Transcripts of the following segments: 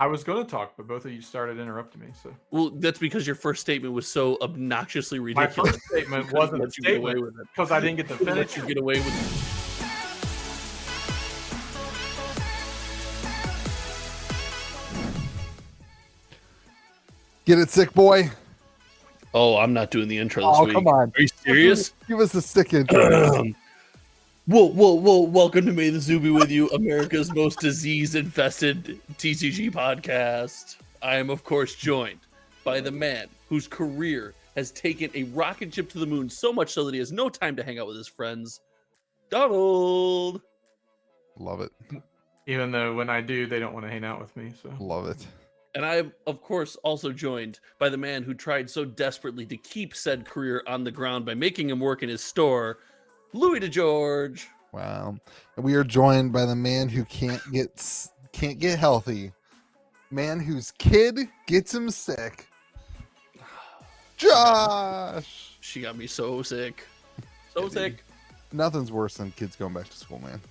I was going to talk, but both of you started interrupting me. So, Well, that's because your first statement was so obnoxiously ridiculous. my first statement wasn't a statement because I didn't get to finish. Let you get away with it. Get it, sick boy. Oh, I'm not doing the intro this week. Come on. Are you serious? Give us a sick intro. Whoa. Welcome to May the Zoo Be With You, America's most disease-infested TCG podcast. I am, of course, joined by the man whose career has taken a rocket ship to the moon so much so that he has no time to hang out with his friends, Donald. Love it. Even though when I do, they don't want to hang out with me. So, Love it. And I am, of course, also joined by the man who tried so desperately to keep said career on the ground by making him work in his store, Louis DeGeorge. Wow. And we are joined by the man who can't get healthy. Man whose kid gets him sick. Josh. She got me so sick. So sick. Nothing's worse than kids going back to school, man.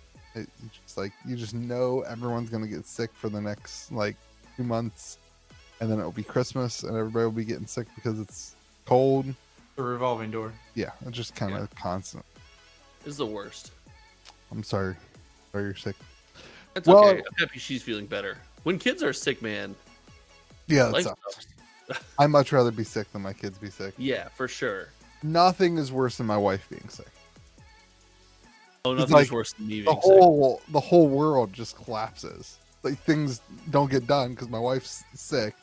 You just know everyone's gonna get sick for the next 2 months, and then it'll be Christmas and everybody will be getting sick because it's cold. the revolving door. Yeah, it's just kind of constant. This is the worst. I'm sorry. Sorry you're sick. That's okay. I'm happy she's feeling better. When kids are sick, man. Yeah, that life sucks. sucks. I'd much rather be sick than my kids be sick. Yeah, for sure. Nothing is worse than my wife being sick. Oh, nothing's worse than me being sick. The whole world just collapses. Like, things don't get done because my wife's sick,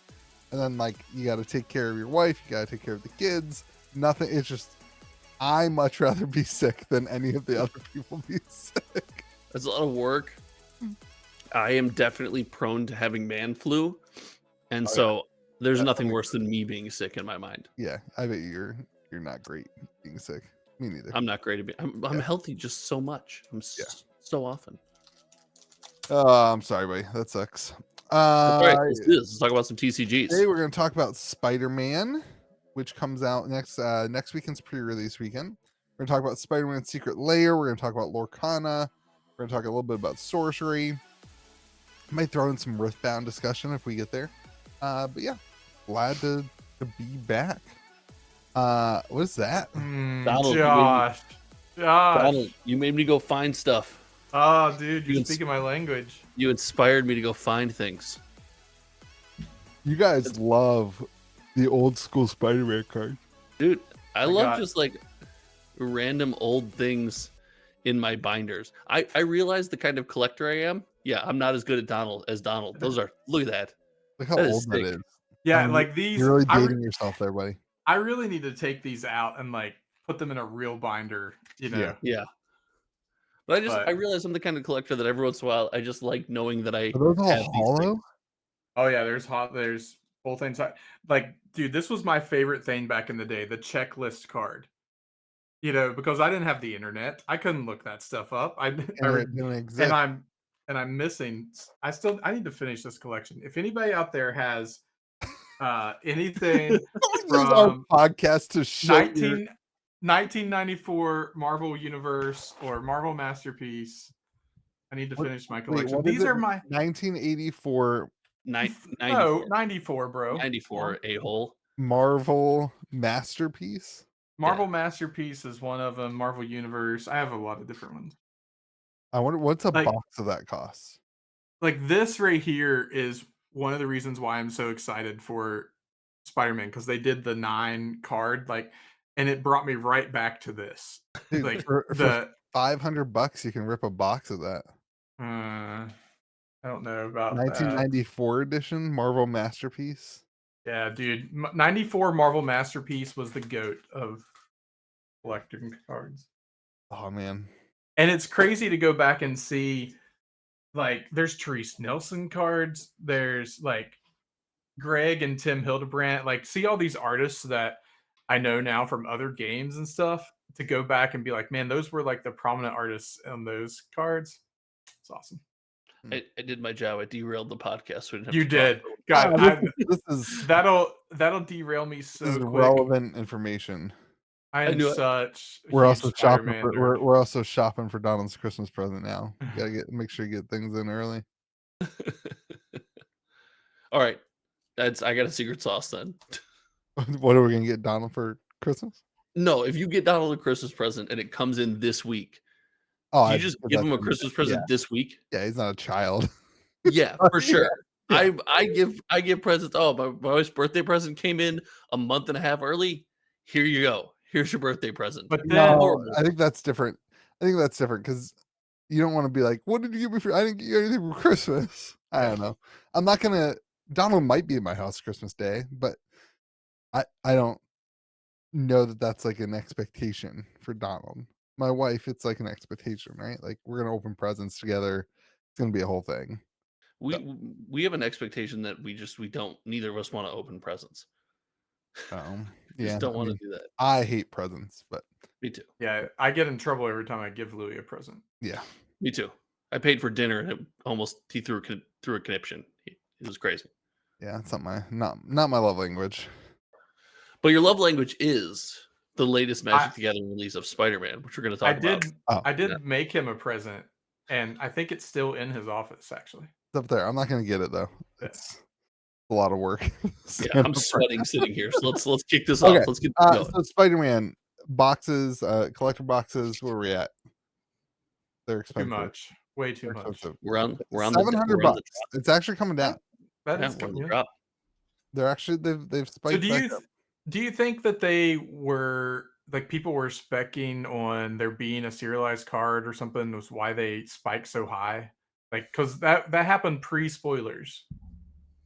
and then you got to take care of your wife, you got to take care of the kids. Nothing. It's just, I much rather be sick than any of the other people be sick. That's a lot of work. I am definitely prone to having man flu, and there's nothing worse than me being sick in my mind. Yeah, I bet you're not great being sick. Me neither. I'm not great at being. I'm healthy just so much. So often. I'm sorry, buddy. That sucks. All right, let's talk about some TCGs. Today we're going to talk about Spider-Man, which comes out next weekend's pre-release weekend. We're going to talk about Spider-Man Secret Lair. We're going to talk about Lorcana. We're going to talk a little bit about sorcery. Might throw in some Riftbound discussion if we get there. But yeah, glad to be back. What is that? Donald, Josh, you made me go find stuff. Oh, dude, you're speaking my language. You inspired me to go find things. You guys love the old school Spider-Man card. Dude, I love just random old things in my binders. I realize the kind of collector I am. Yeah, I'm not as good at Donald. Look at that. Look how old that is. Yeah, these. You're really dating yourself there, buddy. I really need to take these out and put them in a real binder. Yeah. But I realize I'm the kind of collector that every once in a while I just like knowing that I. Are those all have hollow? Oh yeah, there's both inside. Dude, this was my favorite thing back in the day, the checklist card. Because I didn't have the internet, I couldn't look that stuff up. It didn't exist. And I'm missing. I need to finish this collection. If anybody out there has anything from our podcast to show 1994 Marvel Universe or Marvel Masterpiece, I need to finish my collection. These are my 1984. 94, bro. 94, a-hole. Marvel Masterpiece. Marvel Masterpiece is one of them. Marvel Universe. I have a lot of different ones. I wonder what's a box of that costs. This right here is one of the reasons why I'm so excited for Spider-Man, because they did the 9 card, and it brought me right back to this. Dude, for $500, you can rip a box of that. I don't know about 1994 edition Marvel Masterpiece. Yeah, dude. 94 Marvel Masterpiece was the GOAT of collecting cards. Oh man. And it's crazy to go back and see, there's Therese Nelson cards. There's Greg and Tim Hildebrandt. See all these artists that I know now from other games and stuff, to go back and be man, those were the prominent artists on those cards. It's awesome. I did my job. I derailed the podcast. You did. God, that'll derail me so quick. Relevant information. We're also shopping for Donald's Christmas present now. You gotta make sure you get things in early. All right. I got a secret sauce then. What are we gonna get Donald for Christmas? No, if you get Donald a Christmas present and it comes in this week, Oh, do you I just think give that's him a gonna be Christmas yeah, present this week? yeah. He's not a child. Yeah, for Yeah, sure. yeah. I give presents. Oh, my wife's birthday present came in a month and a half early. Here you go. Here's your birthday present. But then No, Horrible. I think that's different. I think that's different because you don't want to be like, "What did you give me for?" I didn't get you anything for Christmas. I Yeah. don't know. I'm not gonna. Donald might be in my house Christmas Day, but I don't know that that's like an expectation for Donald. My wife, it's like an expectation, right? Like we're gonna open presents together. It's gonna be a whole thing. So, We have an expectation that we don't, neither of us want to open presents. yeah, Just don't I want to mean, do that. I hate presents, but Me too. yeah, I get in trouble every time I give Louis a present. yeah, Me too. I paid for dinner and he threw a conniption. It was crazy. yeah, it's not my love language. But your love language is the latest I Magic the Gathering release of Spider-Man, which we're going to I talk about. did Oh, I did Yeah. make him a present, and I think it's still in his office actually. it's up there. I'm not gonna get it though. Yeah. It's a lot of work. Yeah, Stand I'm up for- sweating sitting here. So let's kick this Okay, off. Let's get this going. so Spider-Man boxes, collector boxes. Where are we at? They're Too expensive. much. Way too They're much. expensive. We're on the 700 bucks. It's actually coming down. That Yeah, is we're on the yeah. drop. They're actually they've So spiked do back you up. do you think that they were like people were specking on there being a serialized card or something was why they spiked so high? Like because that happened pre-spoilers.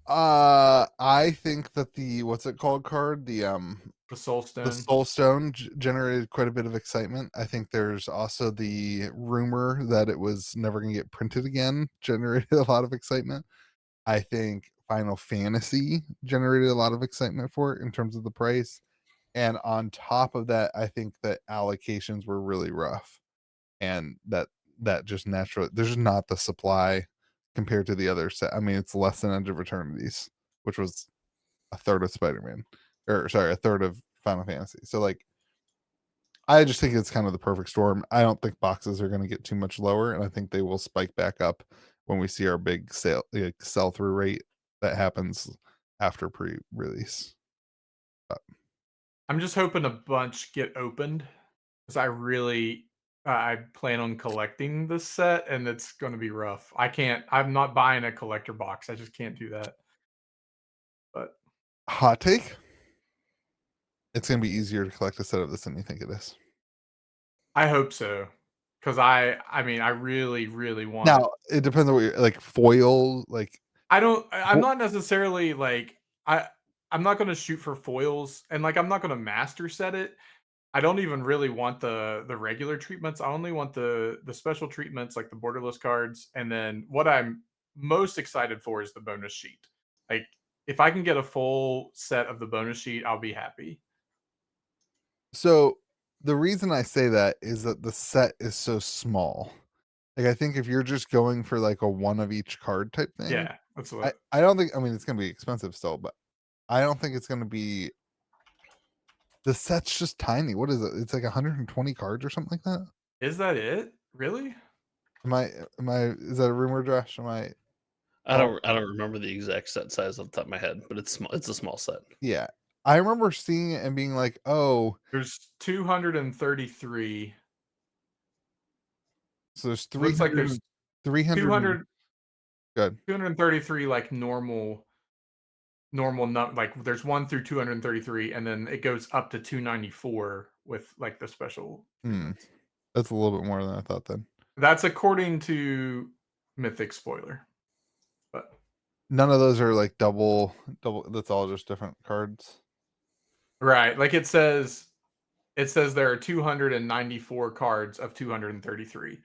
I think that the what's it called card The Soul the Stone. Soul Stone generated quite a bit of excitement. I think there's also the rumor that it was never going to get printed again generated a lot of excitement. I think Final Fantasy generated a lot of excitement for it in terms of the price. And on top of that, I think that allocations were really rough and that just naturally there's just not the supply compared to the other set. I mean, it's less than Edge of Eternities, which was a third of Spider-Man, or sorry, a third of Final Fantasy. So like, I just think it's kind of the perfect storm. I don't think boxes are going to get too much lower, and I think they will spike back up when we see our big sell through rate that happens after pre-release. I'm just hoping a bunch get opened because I plan on collecting this set and it's going to be rough. I'm not buying a collector box. I just can't do that. But Hot take: it's going to be easier to collect a set of this than you think it is. I hope so because I mean I really want. Now it depends on what you're like foil. Like I'm not necessarily like I'm not going to shoot for foils and like I'm not going to master set it. I don't even really want the regular treatments. I only want the special treatments like the borderless cards, and then what I'm most excited for is the bonus sheet. Like if I can get a full set of the bonus sheet, I'll be happy. so, the reason I say that is that the set is so small. Like I think if you're just going for like a one of each card type thing, Yeah, that's what. I don't think. I mean, it's going to be expensive still, but I don't think it's going to be. The set's just tiny. What is it? It's like 120 cards or something like that. Is that it? Really? Am I? Is that a rumor, Josh? Am I? I don't remember the exact set size off the top of my head, but it's small. It's a small set. Yeah, I remember seeing it and being like, "Oh, There's 233. so there's Looks like 300, there's 300. 200, Good. 233 like normal like there's 1 through 233 and then it goes up to 294 with like the special. That's a little bit more than I thought. Then That's according to Mythic spoiler. But none of those are like double. That's all just different cards. right, like it says there are 294 cards of 233,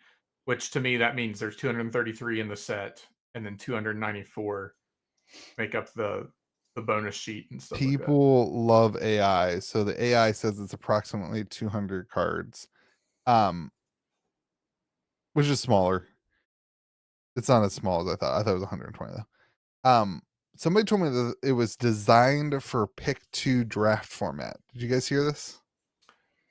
which to me that means there's 233 in the set and then 294 make up the bonus sheet and stuff like that. People love AI, so the AI says it's approximately 200 cards, which is smaller. It's not as small as I thought. I thought it was 120 though. Somebody told me that it was designed for pick 2 draft format. Did you guys hear this?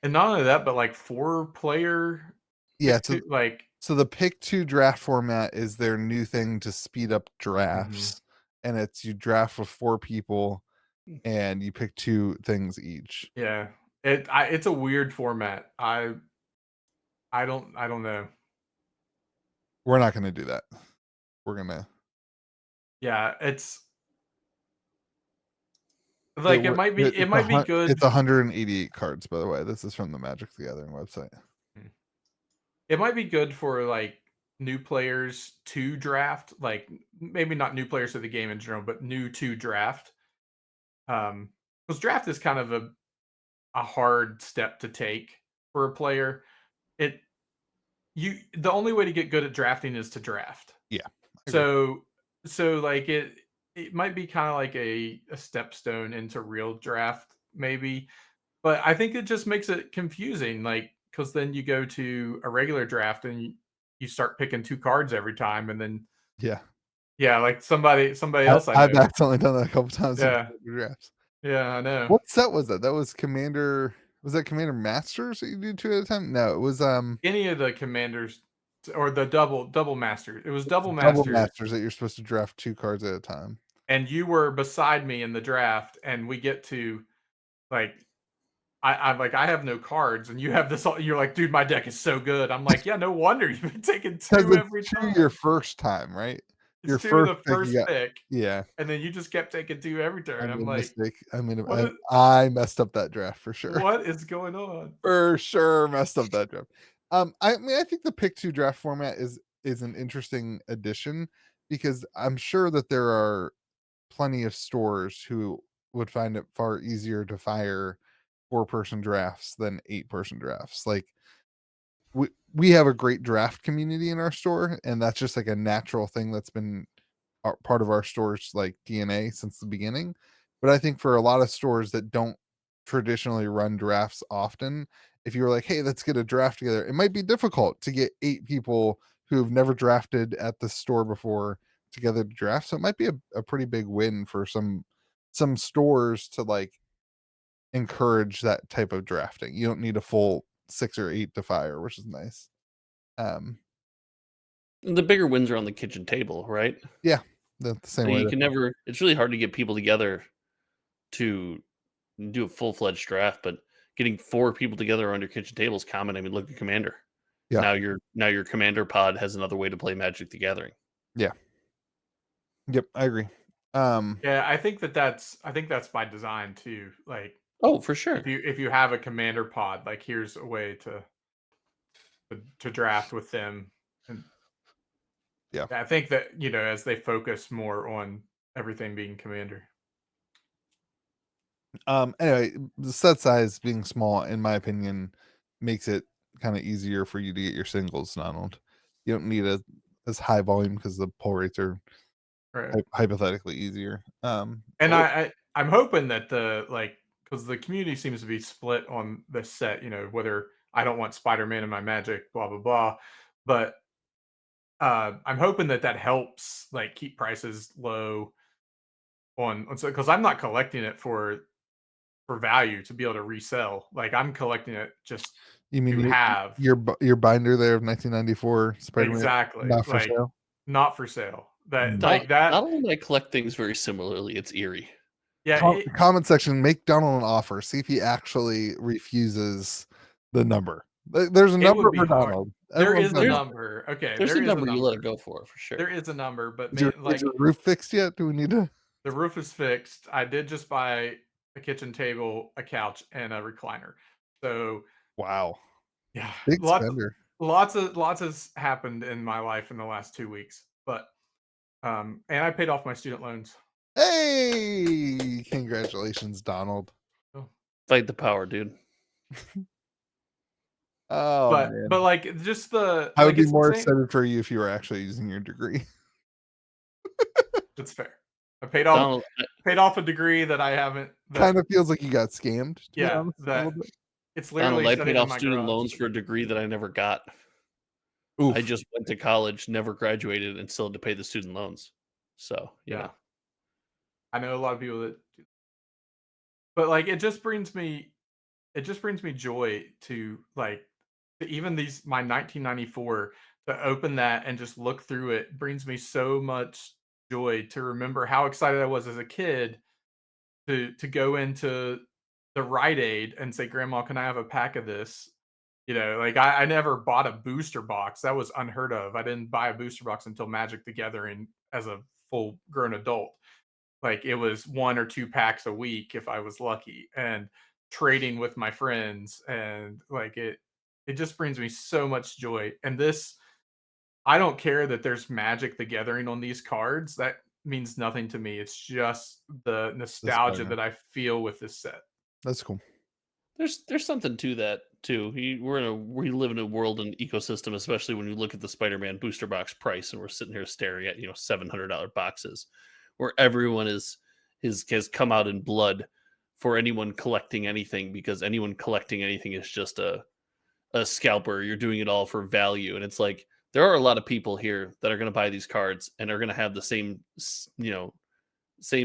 And not only that, but like 4-player Yeah, like so the pick 2 draft format is their new thing to speed up drafts and it's you draft with 4 people and you pick 2 things each. Yeah. It's a weird format. I don't know. We're not gonna do that. We're gonna Yeah, it's it, like it might be it's good. 188 cards, by the way. This is from the Magic the Gathering website. Hmm. It might be good for like new players to draft, like maybe not new players to the game in general, but new to draft. Because draft is kind of a hard step to take for a player. It the only way to get good at drafting is to draft. Yeah, I agree. So like it might be kind of like a stepstone into real draft maybe, but I think it just makes it confusing, like because then you go to a regular draft and you start picking 2 cards every time, and then Yeah, yeah, like somebody else I I've know. accidentally done that a couple times in Yeah, drafts. yeah, I know. What set was that? That was Commander. Was that Commander Masters that you do 2 at a time? No, it was Any of the commanders or the double masters. It was double Double masters, Masters that you're supposed to draft 2 cards at a time. and you were beside me in the draft, and we get to like I'm like, I have no cards, and you have this. You're like, dude, my deck is so good. I'm like, yeah, no wonder you've been taking Because 2 every it's 2 your time. first time, right? It's Your 2 first the pick, you first got pick, yeah. and then you just kept taking 2 every I turn. I'm made a like, mistake. what is I messed up that draft for sure. what is going on? For sure messed up that draft. I mean, I think the pick 2 draft format is an interesting addition because I'm sure that there are plenty of stores who would find it far easier to fire 4-person drafts than 8-person drafts. Like we have a great draft community in our store, and that's just like a natural thing that's been part of our store's like DNA since the beginning. But I think for a lot of stores that don't traditionally run drafts often, if you were like, hey, let's get a draft together, it might be difficult to get 8 people who have never drafted at the store before together to draft. So it might be a pretty big win for some stores to like encourage that type of drafting. You don't need a full 6 or 8 to fire, which is nice. Um, The bigger wins are on the kitchen table, right? yeah, the same So way. you That, can never. It's really hard to get people together to do a full fledged draft, but getting 4 people together around your kitchen table is common. I mean, look at Commander. yeah, Now your Commander pod has another way to play Magic the Gathering. yeah, yep, I agree. Yeah, I think that's by design too. Like Oh, for sure. if you have a commander pod, like here's a way to draft with them. And Yeah. I think that, as they focus more on everything being commander. Anyway, the set size being small, in my opinion, makes it kind of easier for you to get your singles not. You don't need as high volume because the pull rates are Right. hypothetically easier. And I'm hoping that because the community seems to be split on this set, whether I don't want Spider-Man in my Magic, blah blah blah. But I'm hoping that helps like keep prices low on so because I'm not collecting it for value to be able to resell. Like I'm collecting it just You mean to have. your binder there of 1994 Spider-Man Exactly, not for like, sale? not for sale. That Mm. like Not that only do I collect things very similarly, it's eerie. yeah, it Comment section, make Donald an offer. See if he actually refuses the number. There's a it would number be for hard. Donald. There Everyone's is got a a There's number. number. Okay, there's there a is a number you let it number. go for There sure. is a number, but Is your, man, is like, your roof fixed yet? Do we need to? the roof is fixed. I did just buy a kitchen table, a couch, and a recliner. So, Wow, yeah, big spender. lots has happened in my life in the last 2 weeks, but, and I paid off my student loans. Hey, congratulations, Donald. Oh. Fight the power, dude. Oh But, man, like, just I would be it's more insane. excited for you if you were actually using your degree. That's fair. I paid off a degree that I haven't Kind of feels like you got scammed, to be yeah, honest, a little that bit. it's Donald, literally I paid sitting in off my student garage. loans for a degree that I never got. I Oof. just went to college, never graduated, and still had to pay the student loans. So, Yeah. I know a lot of people that do, but, like, it just brings me joy to, like, to even these my 1994 to open that and just look through it brings me so much joy to remember how excited I was as a kid to go into the Rite Aid and say, "Grandma, can I have a pack of this?" Like I never bought a booster box. That was unheard of. I didn't buy a booster box until Magic the Gathering as a full grown adult. Like it was 1 or 2 packs a week if I was lucky, and trading with my friends, and like it just brings me so much joy. And this, I don't care that there's Magic the Gathering on these cards. That means nothing to me. It's just the The nostalgia Spider-Man. that I feel with this set. That's cool. There's something to that too. We live in a world and ecosystem, especially when you look at the Spider-Man booster box price, and we're sitting here staring at $700 boxes, where everyone has come out in blood for anyone collecting anything, because anyone collecting anything is just a scalper. You're doing it all for value, and it's like there are a lot of people here that are going to buy these cards and are going to have the same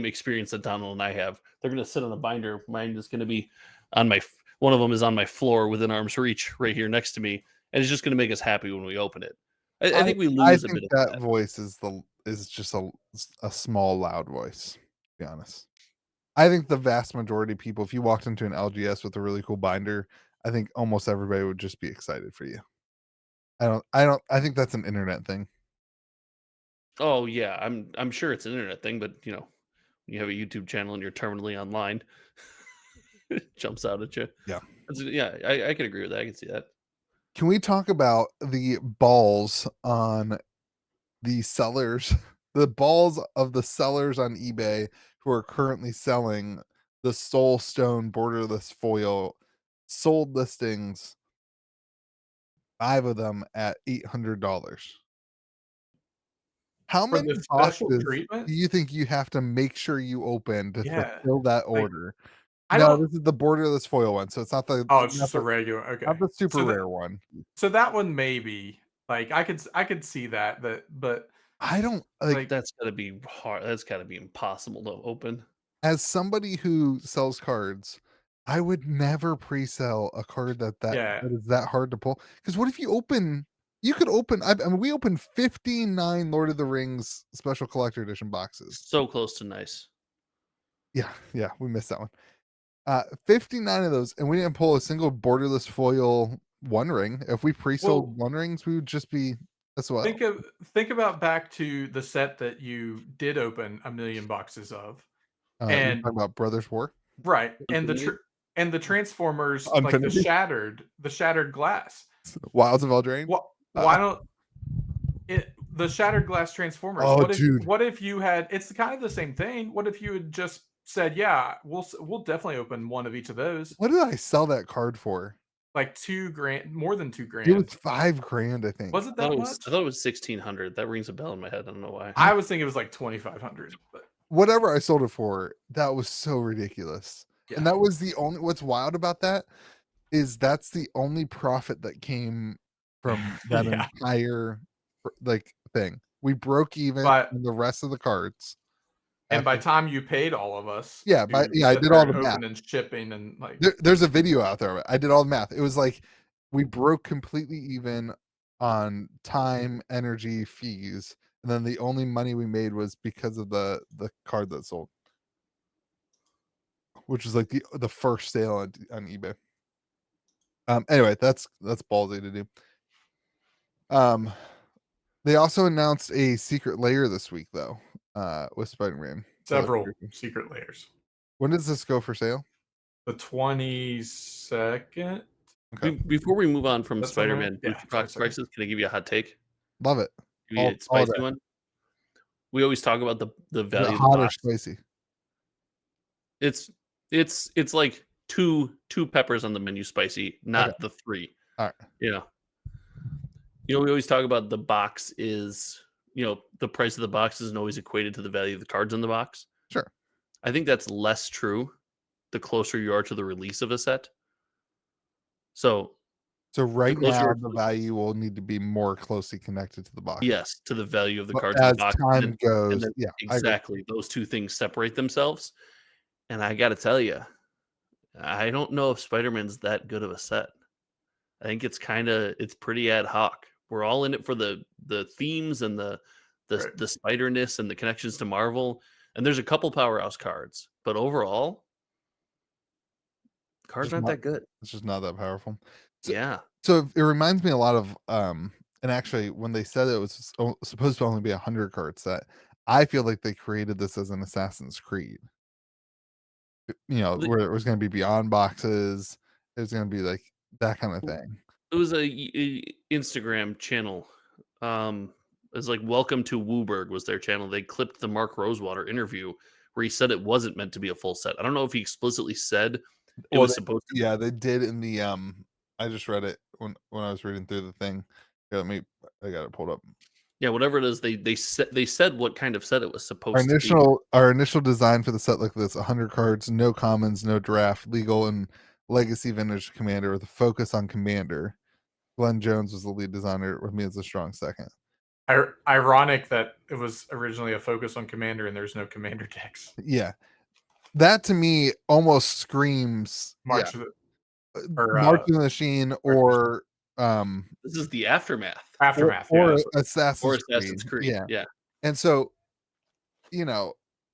experience that Donald and I have. They're going to sit on a binder. Mine is going to be on one of them is on my floor within arm's reach right here next to me, and it's just going to make us happy when we open it. I think we I lose a think bit of that that. voice is just a small loud voice, to be honest. I think the vast majority of people, if you walked into an LGS with a really cool binder, I think almost everybody would just be excited for you. I think that's an internet thing. Oh yeah, I'm sure it's an internet thing, but when you have a YouTube channel and you're terminally online, it jumps out at you. Yeah. Yeah, I can agree with that. I can see that. Can we talk about the balls on the sellers, the balls of the sellers on eBay who are currently selling the Soul Stone borderless foil sold listings, 5 of them at $800? How For many the special boxes treatment? do you think you have to make sure you open to Yeah. fulfill that Like, order? I No, don't this is the borderless foil one, so it's not the Oh, it's just a regular, not okay. the super So that rare one. so that one maybe, like, I could see that, but, I don't like, like, That's gotta be hard. That's gotta be impossible to open. as somebody who sells cards, I would never pre-sell a card yeah. that is that hard to pull. Because what if you could open, I mean, we opened 59 Lord of the Rings special collector edition boxes. So close to nice. Yeah, yeah, we missed that one. 59 of those, and we didn't pull a single borderless foil One Ring. If we pre-sold Well, One Rings, we would just be as well. think about back to the set that you did open a million boxes of, You're and talking about Brothers War? right, Infinity? and the Transformers, like, Infinity? the shattered glass. Wilds of Eldraine? Why don't the shattered glass Transformers, Oh, dude. what if you had, it's kind of the same thing. What if you had just said, "Yeah, we'll definitely open one of each of those." What did I sell that card for? Like 2 grand, more than 2 It was grand. 5 grand, I think. Was it that I much? thought it was 1,600. That rings a bell in my head. I don't know why. I I was thinking it was like 2,500, but Whatever I sold it for, that was so ridiculous. And yeah. that was the only what's wild about that is that's the only profit that came from that Yeah. entire like thing. We broke even But on the rest of the cards and by after. time you paid all of us Yeah, to I sit did there all and the math. open and shipping and, like, There's a video out there of it. I did all the math. It was like we broke completely even on time, energy, fees, and then the only money we made was because of the card that sold, which was like the first sale on eBay. Anyway, that's ballsy to do. They also announced a secret layer this week though, with Spider-Man. So that's several interesting. secret layers. When does this go for sale? The 22nd? Okay, Before we move on from That sound right? Spider-Man Yeah, booster box 22nd. prices, can I give you a hot take? love it. Give you a All spicy day. one. We always talk about the Is it value of the hot or box. spicy? It's like two peppers on the menu spicy, Okay, not the three. all right. Yeah. We always talk about the box is, the price of the box isn't always equated to the value of the cards in the box. Sure. I think that's less true the closer you are to the release of a set. So So the right closer you now are the to value will need to be more closely connected to the box. yes, to the value of the But cards in the as box, time and goes, then yeah, I agree. exactly those two things separate themselves. And I got to tell you, I don't know if Spider-Man's that good of a set. I think it's pretty ad hoc. We're all in it for the themes and the Right. the spiderness and the connections to Marvel. And there's a couple powerhouse cards, but overall, cards Just aren't not that good. it's just not that powerful. So, Yeah. so it reminds me a lot of and actually when they said it was supposed to only be 100 card set, I feel like they created this as an Assassin's Creed. You know, The- where it was going to be beyond boxes, it was going to be like that kind of w- thing. It was a Instagram channel. It's like Welcome to Wooburg was their channel. They clipped the Mark Rosewater interview where he said it wasn't meant to be a full set. I don't know if he explicitly said it Well, was supposed to be. yeah, they did in the I just read it when I was reading through the thing. Here, I got it pulled up. Yeah, whatever it is, they said what kind of set it was Our supposed to be. initial design for the set like this: 100 cards, no commons, no draft, legal and legacy vintage commander with a focus on commander. Glenn Jones was the lead designer with me as a strong second. Ironic that it was originally a focus on commander and there's no commander decks. Yeah, that to me almost screams March of the, or March of the Machine or This is the aftermath aftermath. or Yeah, or Assassin's Assassin's Creed. Yeah. Yeah. And so, you know,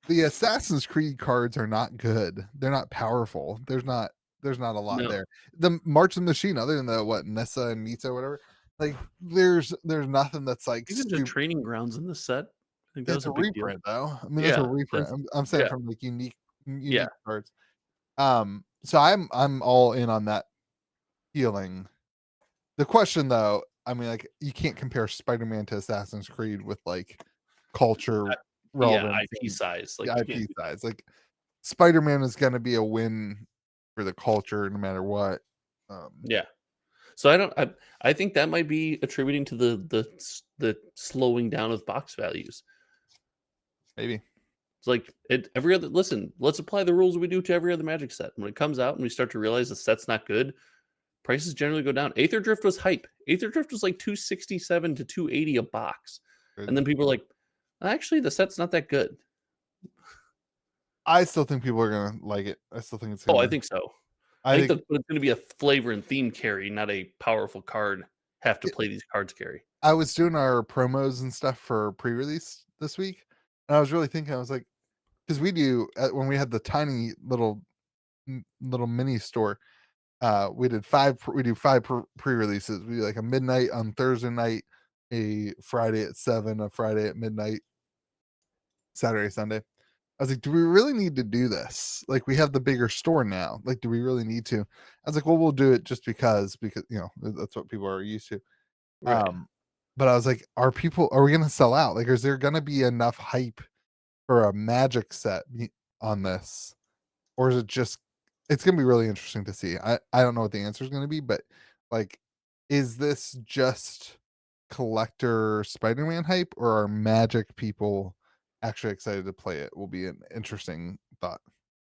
the Assassin's Creed cards are not good. They're not powerful. There's not a lot No. there. The March of the Machine, other than the what Nissa and Mita, whatever, like there's nothing that's like Even just training grounds in the set. I think that it's was a a big deal. reprint though. I mean, that's a Yeah. reprint. I'm saying Yeah. from like unique Yeah. cards. So I'm all in on that feeling. The question though, I mean, like you can't compare Spider-Man to Assassin's Creed with like culture Yeah. relevance IP and size. Like the you IP can't. size. Like Spider-Man is going to be a win for the culture no matter what. Yeah. So I think that might be attributing to the slowing down of box values. Maybe. It's like every other listen, let's apply the rules we do to every other Magic set. When it comes out and we start to realize the set's not good, prices generally go down. Aether Drift was hype. Aether Drift was like 267 to 280 a box. And then people are like, actually the set's not that good. I still think people are going to like it. I still think it's Oh, going I to think so. I think It's going to be a flavor and theme carry, not a powerful card have to play these cards carry. I was doing our promos and stuff for pre-release this week, and I was really thinking, I was like, because we do when we had the tiny little mini store, we do five pre-releases. We do like a midnight on Thursday night, a Friday at 7, a Friday at midnight, Saturday, Sunday. I was like, do we really need to do this? Like, we have the bigger store now. Like, do we really need to? I was like, well, we'll do it just because you know that's what people are used to. Right. But I was like, are we gonna sell out? Like, is there gonna be enough hype for a Magic set on this, or is it just? It's gonna be really interesting to see. I don't know what the answer is gonna be, but like, is this just collector Spider-Man hype, or are Magic people actually excited to play it? Will be an interesting thought.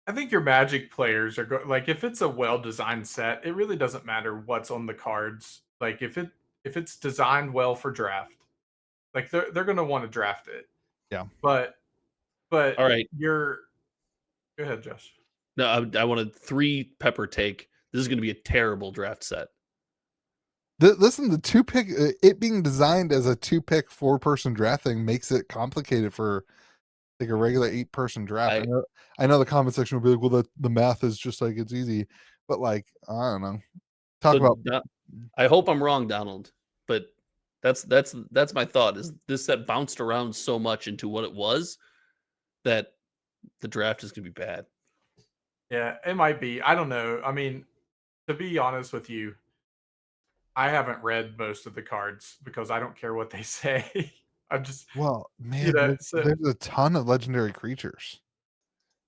I think your Magic players are like if it's a well-designed set, it really doesn't matter what's on the cards. Like if it's designed well for draft, like they're gonna want to draft it. Yeah. But All right. you're go ahead, Josh. No, I wanted 3 pepper take. This is going to be a terrible draft set. Listen, the 2-pick, it being designed as a 2-pick 4-person draft thing makes it complicated for like a regular 8-person draft. I know the comment section will be like, well, the math is just like it's easy, but like I don't know. I hope I'm wrong, Donald, but that's my thought. Is this set bounced around so much into what it was that the draft is going to be bad? Yeah, it might be. I don't know. I mean, to be honest with you, I haven't read most of the cards because I don't care what they say. I'm just Well, man, there's a ton of legendary creatures.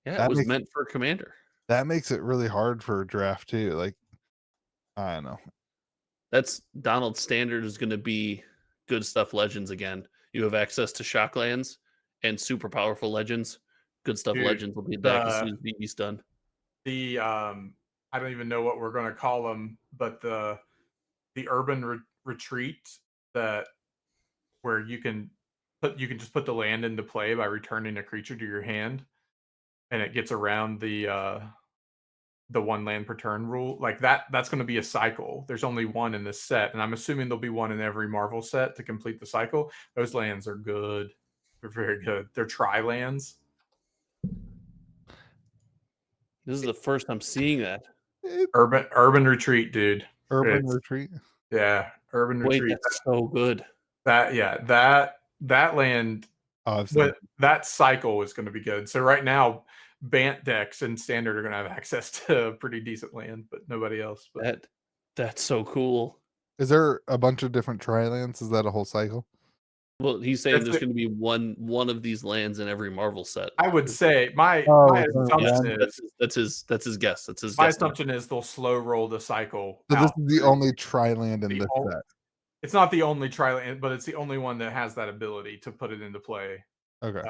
Yeah, it was meant for Commander. That makes it really hard for a draft too. Like, I don't know. That's Donald's standard is going to be good stuff legends again. You have access to Shocklands and super powerful legends. Good stuff legends will be back as soon as BB's done. I don't even know what we're going to call them, but the urban retreat that where you can just put the land into play by returning a creature to your hand, and it gets around the 1 land per turn rule. Like that's going to be a cycle. There's only 1 in this set, and I'm assuming there'll be 1 in every Marvel set to complete the cycle. Those lands are good. They're very good. They're tri-lands. This is the first I'm seeing that. Urban Retreat, dude. Urban Retreat. Yeah, Urban Wait, Retreat. that's so good. That land. Oh, I've seen But that cycle is going to be good. So right now, Bant decks and Standard are going to have access to a pretty decent land, but nobody else. But That's so cool. Is there a bunch of different tri-lands? Is that a whole cycle? Well, he's saying That's there's it. going to be one of these lands in every Marvel set. I would say my it's only assumption one. is That's his guess. That's his my guess. assumption is they'll slow roll the cycle. So this out is the through only tri-land in the this ul- set. It's not the only tri-land, but it's the only one that has that ability to put it into play. Okay.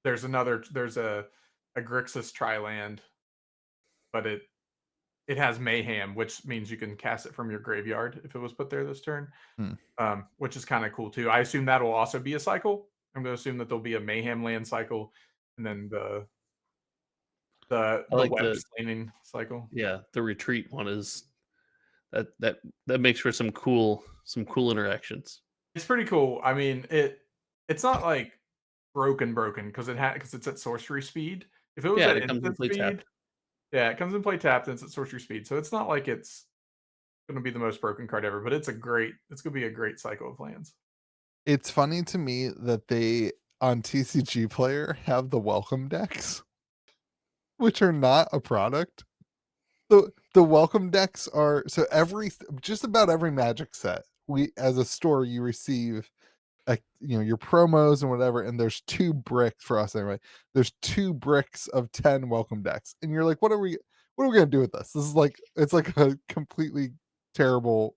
There's a Grixis tri-land, but it has Mayhem, which means you can cast it from your graveyard if it was put there this turn, which is kind of cool too. I assume that will also be a cycle. I'm going to assume that there'll be a Mayhem land cycle, and then the web slinging cycle. Yeah, the retreat one is that makes for some cool interactions. It's pretty cool. I mean, it's not like broken because it's at sorcery speed. If it was at instant speed, tapped. yeah, it comes in play tapped and it's at sorcery speed. So it's not like it's going to be the most broken card ever, but it's going to be a great cycle of lands. It's funny to me that they on TCG Player have the welcome decks, which are not a product. The welcome decks are so just about every Magic set. We as a store you receive your promos and whatever, and there's 2 bricks for us anyway. There's 2 bricks of 10 welcome decks, and you're like, what are we gonna do with this? This is like it's like a completely terrible.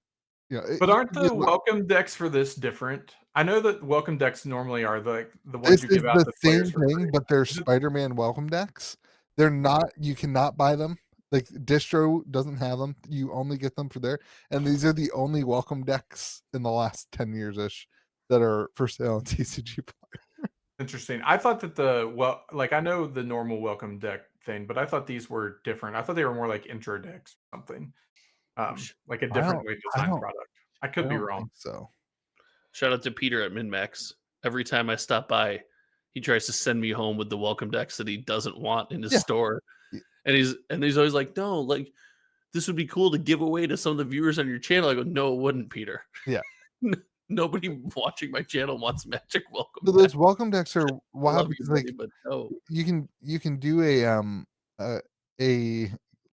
But aren't the welcome decks for this different? I know that welcome decks normally are the ones you give out. The same thing, but they're Spider-Man welcome decks. They're not. You cannot buy them. Like Distro doesn't have them. You only get them for there. And these are the only welcome decks in the last 10 years ish that are for sale on TCG Player. Interesting. I thought that I know the normal welcome deck thing, but I thought these were different. I thought they were more like intro decks or something. Like a different way to design product. I could be wrong. So shout out to Peter at MinMax. Every time I stop by, he tries to send me home with the welcome decks that he doesn't want in his store. And he's always like, no, like this would be cool to give away to some of the viewers on your channel. I go, no, it wouldn't, Peter. Yeah. Nobody watching my channel wants Magic welcome. So those welcome decks are wild because but no. You can do a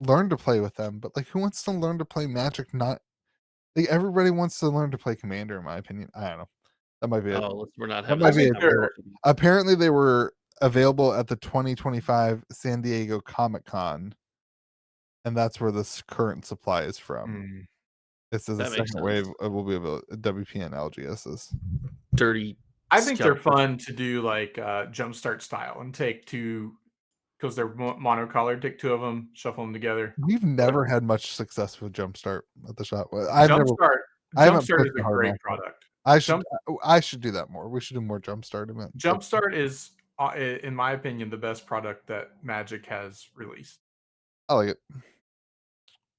learn to play with them, but like who wants to learn to play Magic? Not like everybody wants to learn to play Commander, in my opinion. I don't know. That might be it. We're not having Apparently they were available at the 2025 San Diego Comic-Con, and that's where this current supply is from. It says the second wave will be available at WPN LGS's. Dirty. I think they're fun to do like jumpstart style and take 2 because they're monocolored. Take 2 of them, shuffle them together. We've never had much success with Jumpstart at the shop. Jumpstart is a great product. I should do that more. We should do more Jumpstart events. Jumpstart is, in my opinion, the best product that Magic has released. I like it.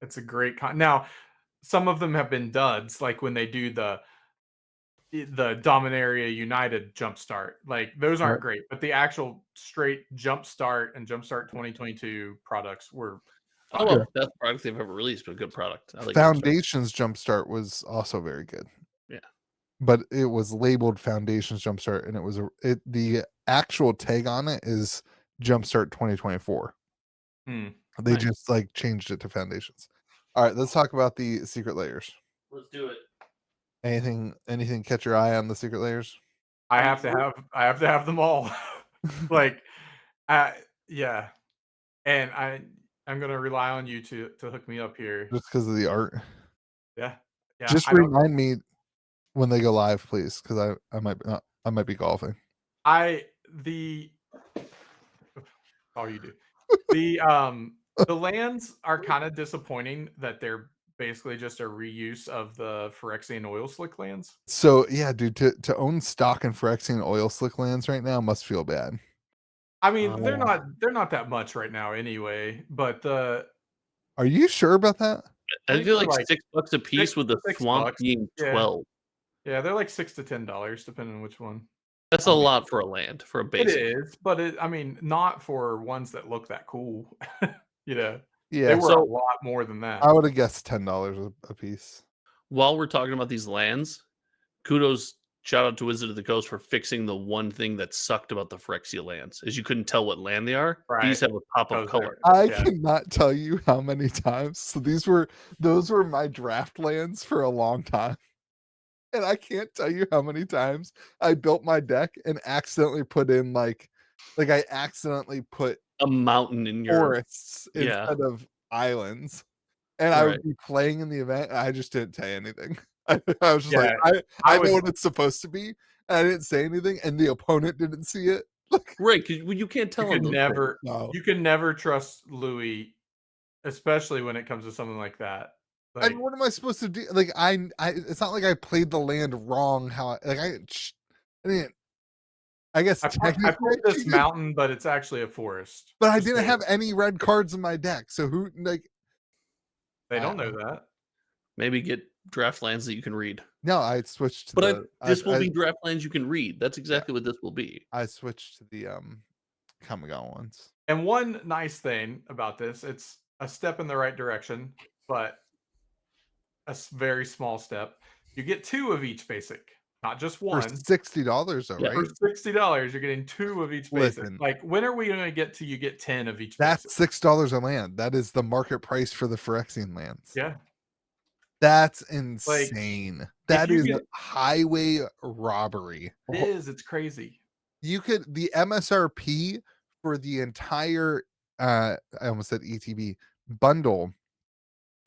It's a great now. Some of them have been duds, like when they do the Dominaria United Jumpstart. Like those aren't great, but the actual straight Jumpstart and Jumpstart 2022 products were. Best product they've ever released, but a good product. I like Foundations Jumpstart was also very good. Yeah, but it was labeled Foundations Jumpstart, and it was the actual tag on it is Jumpstart 2024. They just like changed it to Foundations. All right, let's talk about the secret layers. Let's do it. Anything catch your eye on the secret layers? I have to have them all. Like, yeah, and I'm gonna rely on you to hook me up here just because of the art. Yeah. Just remind me when they go live, please, because I might be golfing. You do. The lands are kind of disappointing that they're basically just a reuse of the Phyrexian oil slick lands. So yeah, dude, to own stock in Phyrexian oil slick lands right now must feel bad. I mean, they're not that much right now anyway, but are you sure about that? I feel like $6 a piece with the swamp being 12. Yeah, they're like $6 to $10 depending on which one. That's a lot for a land, for a It basic. is, but I mean, not for ones that look that cool. You know, they Yeah, were a So lot more than that. I would have guessed $10 a piece. while we're talking about these lands, kudos, shout out to Wizard of the Coast for fixing the one thing that sucked about the Phyrexia lands, is you couldn't tell what land they are. Right. These have a pop of Those color. I Yeah. cannot tell you how many times. So those were my draft lands for a long time. And I can't tell you how many times I built my deck and accidentally put in like I accidentally put A mountain in your forests yeah. instead of islands. And I would be playing in the event. And I just didn't say anything. I was just like, Yeah, I I know would what it's supposed to be. And I didn't say anything, and the opponent didn't see it. Right, because you can't tell you them can those never No. you can never trust Louis, especially when it comes to something like that. I Like, mean, what am I supposed to do? Like, it's not like I played the land wrong. I didn't. I guess I technically, played I this cheated, mountain, but it's actually a forest. but I Just so didn't you have know. any red cards in my deck. So who They I don't know that. maybe get draft lands that you can read. no, I switched to But this will be draft lands you can read. That's exactly what this will be. I switched to the Kamigawa ones. And one nice thing about this, it's a step in the right direction, but very small step. You get 2 of each basic, not just For one. $60 though, Yeah. For right? $60, you're getting 2 of each basic. Listen. Like, when are we gonna get to you get 10 of each That's basic? $6 a land. That is the market price for the Phyrexian lands. Yeah. That's Like, insane. if That you is get highway robbery. it's crazy. The MSRP for the entire I almost said ETB bundle,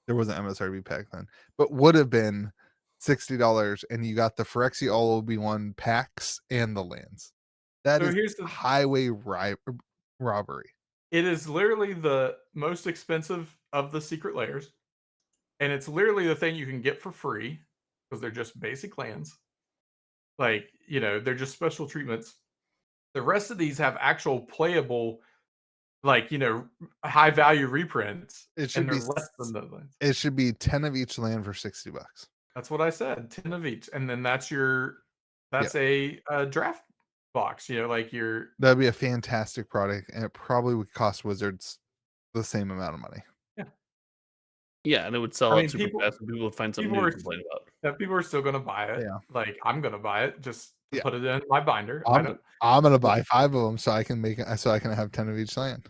there wasn't MSRP back then, but would have been $60, and you got the Phyrexia All Obi-Wan packs and the lands. That So is here's the highway robbery. it is literally the most expensive of the secret layers, and it's literally the thing you can get for free because they're just basic lands. Like, they're just special treatments. The rest of these have actual playable, like, high value reprints, It should and be they're less than those lands. It should be 10 of each land for $60. That's what I said, 10 of each, and then that's Yeah. a draft box, like your That'd be a fantastic product, and it probably would cost Wizards the same amount of money. Yeah, and it would sell I out mean, super fast, and people would find something people new are to complain about. people are still gonna buy it. Yeah. Like, I'm gonna buy it just to Yeah. put it in my binder. I don't I'm gonna buy 5 of them so I can have 10 of each land.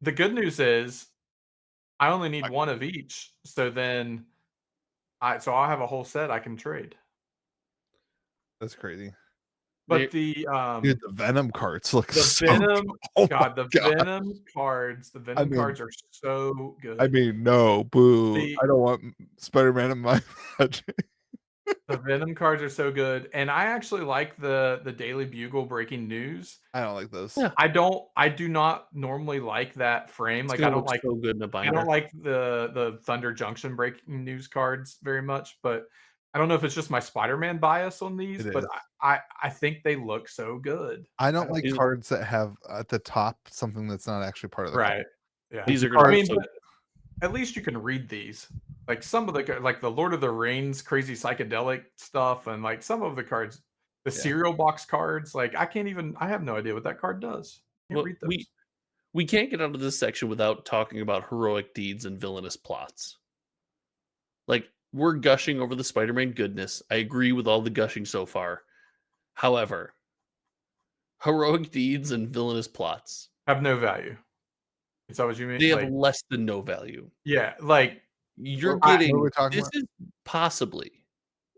The good news is I only need 1 of each, so then I'll have a whole set I can trade. That's crazy. But Dude, the Venom cards look so Venom oh God, the God. Venom cards cards are so good. I mean, no, boo. The I don't want Spider-Man in my Magic. The Venom cards are so good, and I actually like the Daily Bugle breaking news. I don't like those. Yeah. I do not normally like that frame. It's Like, gonna I don't look like so good in a I binder. don't like the Thunder Junction breaking news cards very much, but I don't know if it's just my Spider-Man bias on these, It but is. I think they look so good. I don't like These- cards that have at the top something that's not actually part of the card. Right. Yeah. These are I gonna mean, be so but at least you can read these. Like, some of the Lord of the Rings crazy psychedelic stuff, and, like, some of the cards, the Yeah. cereal box cards, like, I have no idea what that card does. Can't well, read those. we can't get out of this section without talking about heroic deeds and villainous plots. Like, we're gushing over the Spider-Man goodness. I agree with all the gushing so far. However, heroic deeds and villainous plots, Have no value. Is that what you mean? they have Like, less than no value. yeah, like, You're What are getting we talking this about?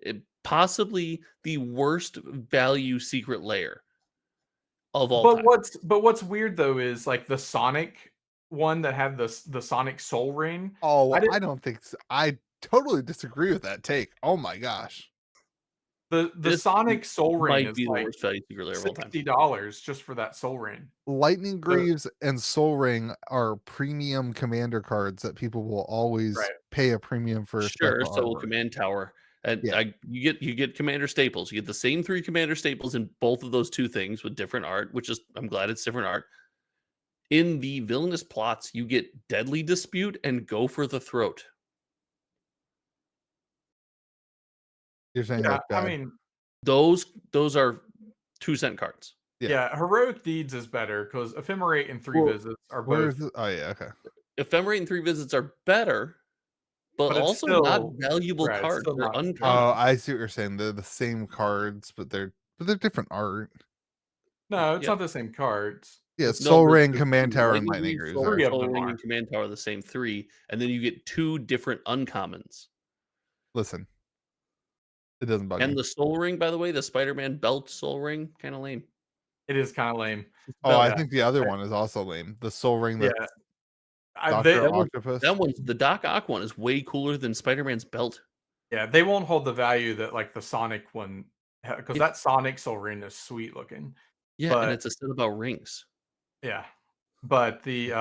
is possibly the worst value secret layer of all time. what's weird though is, like, the Sonic one that had the Sonic Soul Ring. Oh, I didn't I don't think so. I totally disagree with that take. Oh my gosh. the This Sonic Soul Ring might is be the like worst value secret layer of all time. $60 just for that Soul Ring. Lightning Greaves and Soul Ring are premium commander cards that people will always Right. pay a premium for. Sure, special so will artwork. Command Tower. And Yeah. you get Commander Staples. You get the same 3 Commander Staples in both of those 2 things with different art, which is I'm glad it's different art. In the villainous plots, you get Deadly Dispute and Go for the Throat. You're saying Yeah, that's I bad. mean, Those are 2-cent cards. Yeah. Heroic Deeds is better because Ephemerate and 3 Well, Visits are Where both, is it? Oh yeah, okay. Ephemerate and 3 Visits are better, but but it's also not still valuable right. It's cards. still They're not uncommon. Oh, I see what you're saying. They're the same cards, but they're different art. No, it's Yep. not the same cards. Yeah, It's Soul No, Ring, the Command Tower, and Lightning Lightning Greaves, Greaves Soul, are. 3 of Soul them Ring, are. and Command Tower are the same 3, and then you get 2 different uncommons. Listen, it doesn't bug And me. the Soul Ring, by the way, the Spider-Man belt Soul Ring, kind of lame. It is kind of lame. Oh, I Yeah. think the other one is also lame. The Soul Ring Yeah. that's They, Doctor Octopus. That one's the Doc Ock one is way cooler than Spider-Man's belt. yeah, they won't hold the value that like the Sonic one, because It- that Sonic Soul Ring is sweet looking. Yeah, and But it's a set about rings. yeah, but the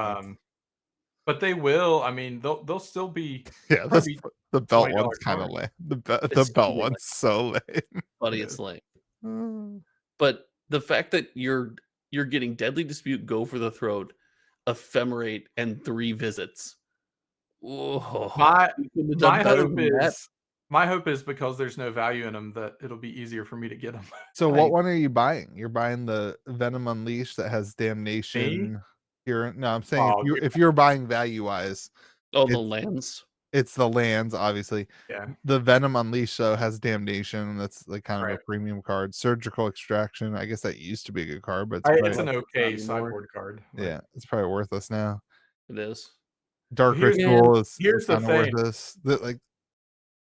but they will. I mean, they'll still be Yeah, probably the belt $20 one's kind of cards. lame. The It's belt super lame, one's so lame. buddy. It It's is. lame. Mm. But the fact that you're getting Deadly Dispute, Go for the Throat, Ephemerate, and 3 Visits. Oh, My you couldn't have done my better hope than that. is my hope is because there's no value in them that it'll be easier for me to get them. So what one are you buying? You're buying the Venom Unleashed that has Me? Damnation here. No, I'm saying Oh, if you're buying value wise, Oh, the it's lands. it's the lands, obviously. yeah, The Venom Unleashed though has Damnation. That's like kind of right. a premium card. Surgical Extraction. I guess that used to be a good card, but it's It's probably an okay anymore. sideboard card. Like, yeah, it's probably worthless now. It is. Dark here's Ritual is here's the kind of thing. worthless. Like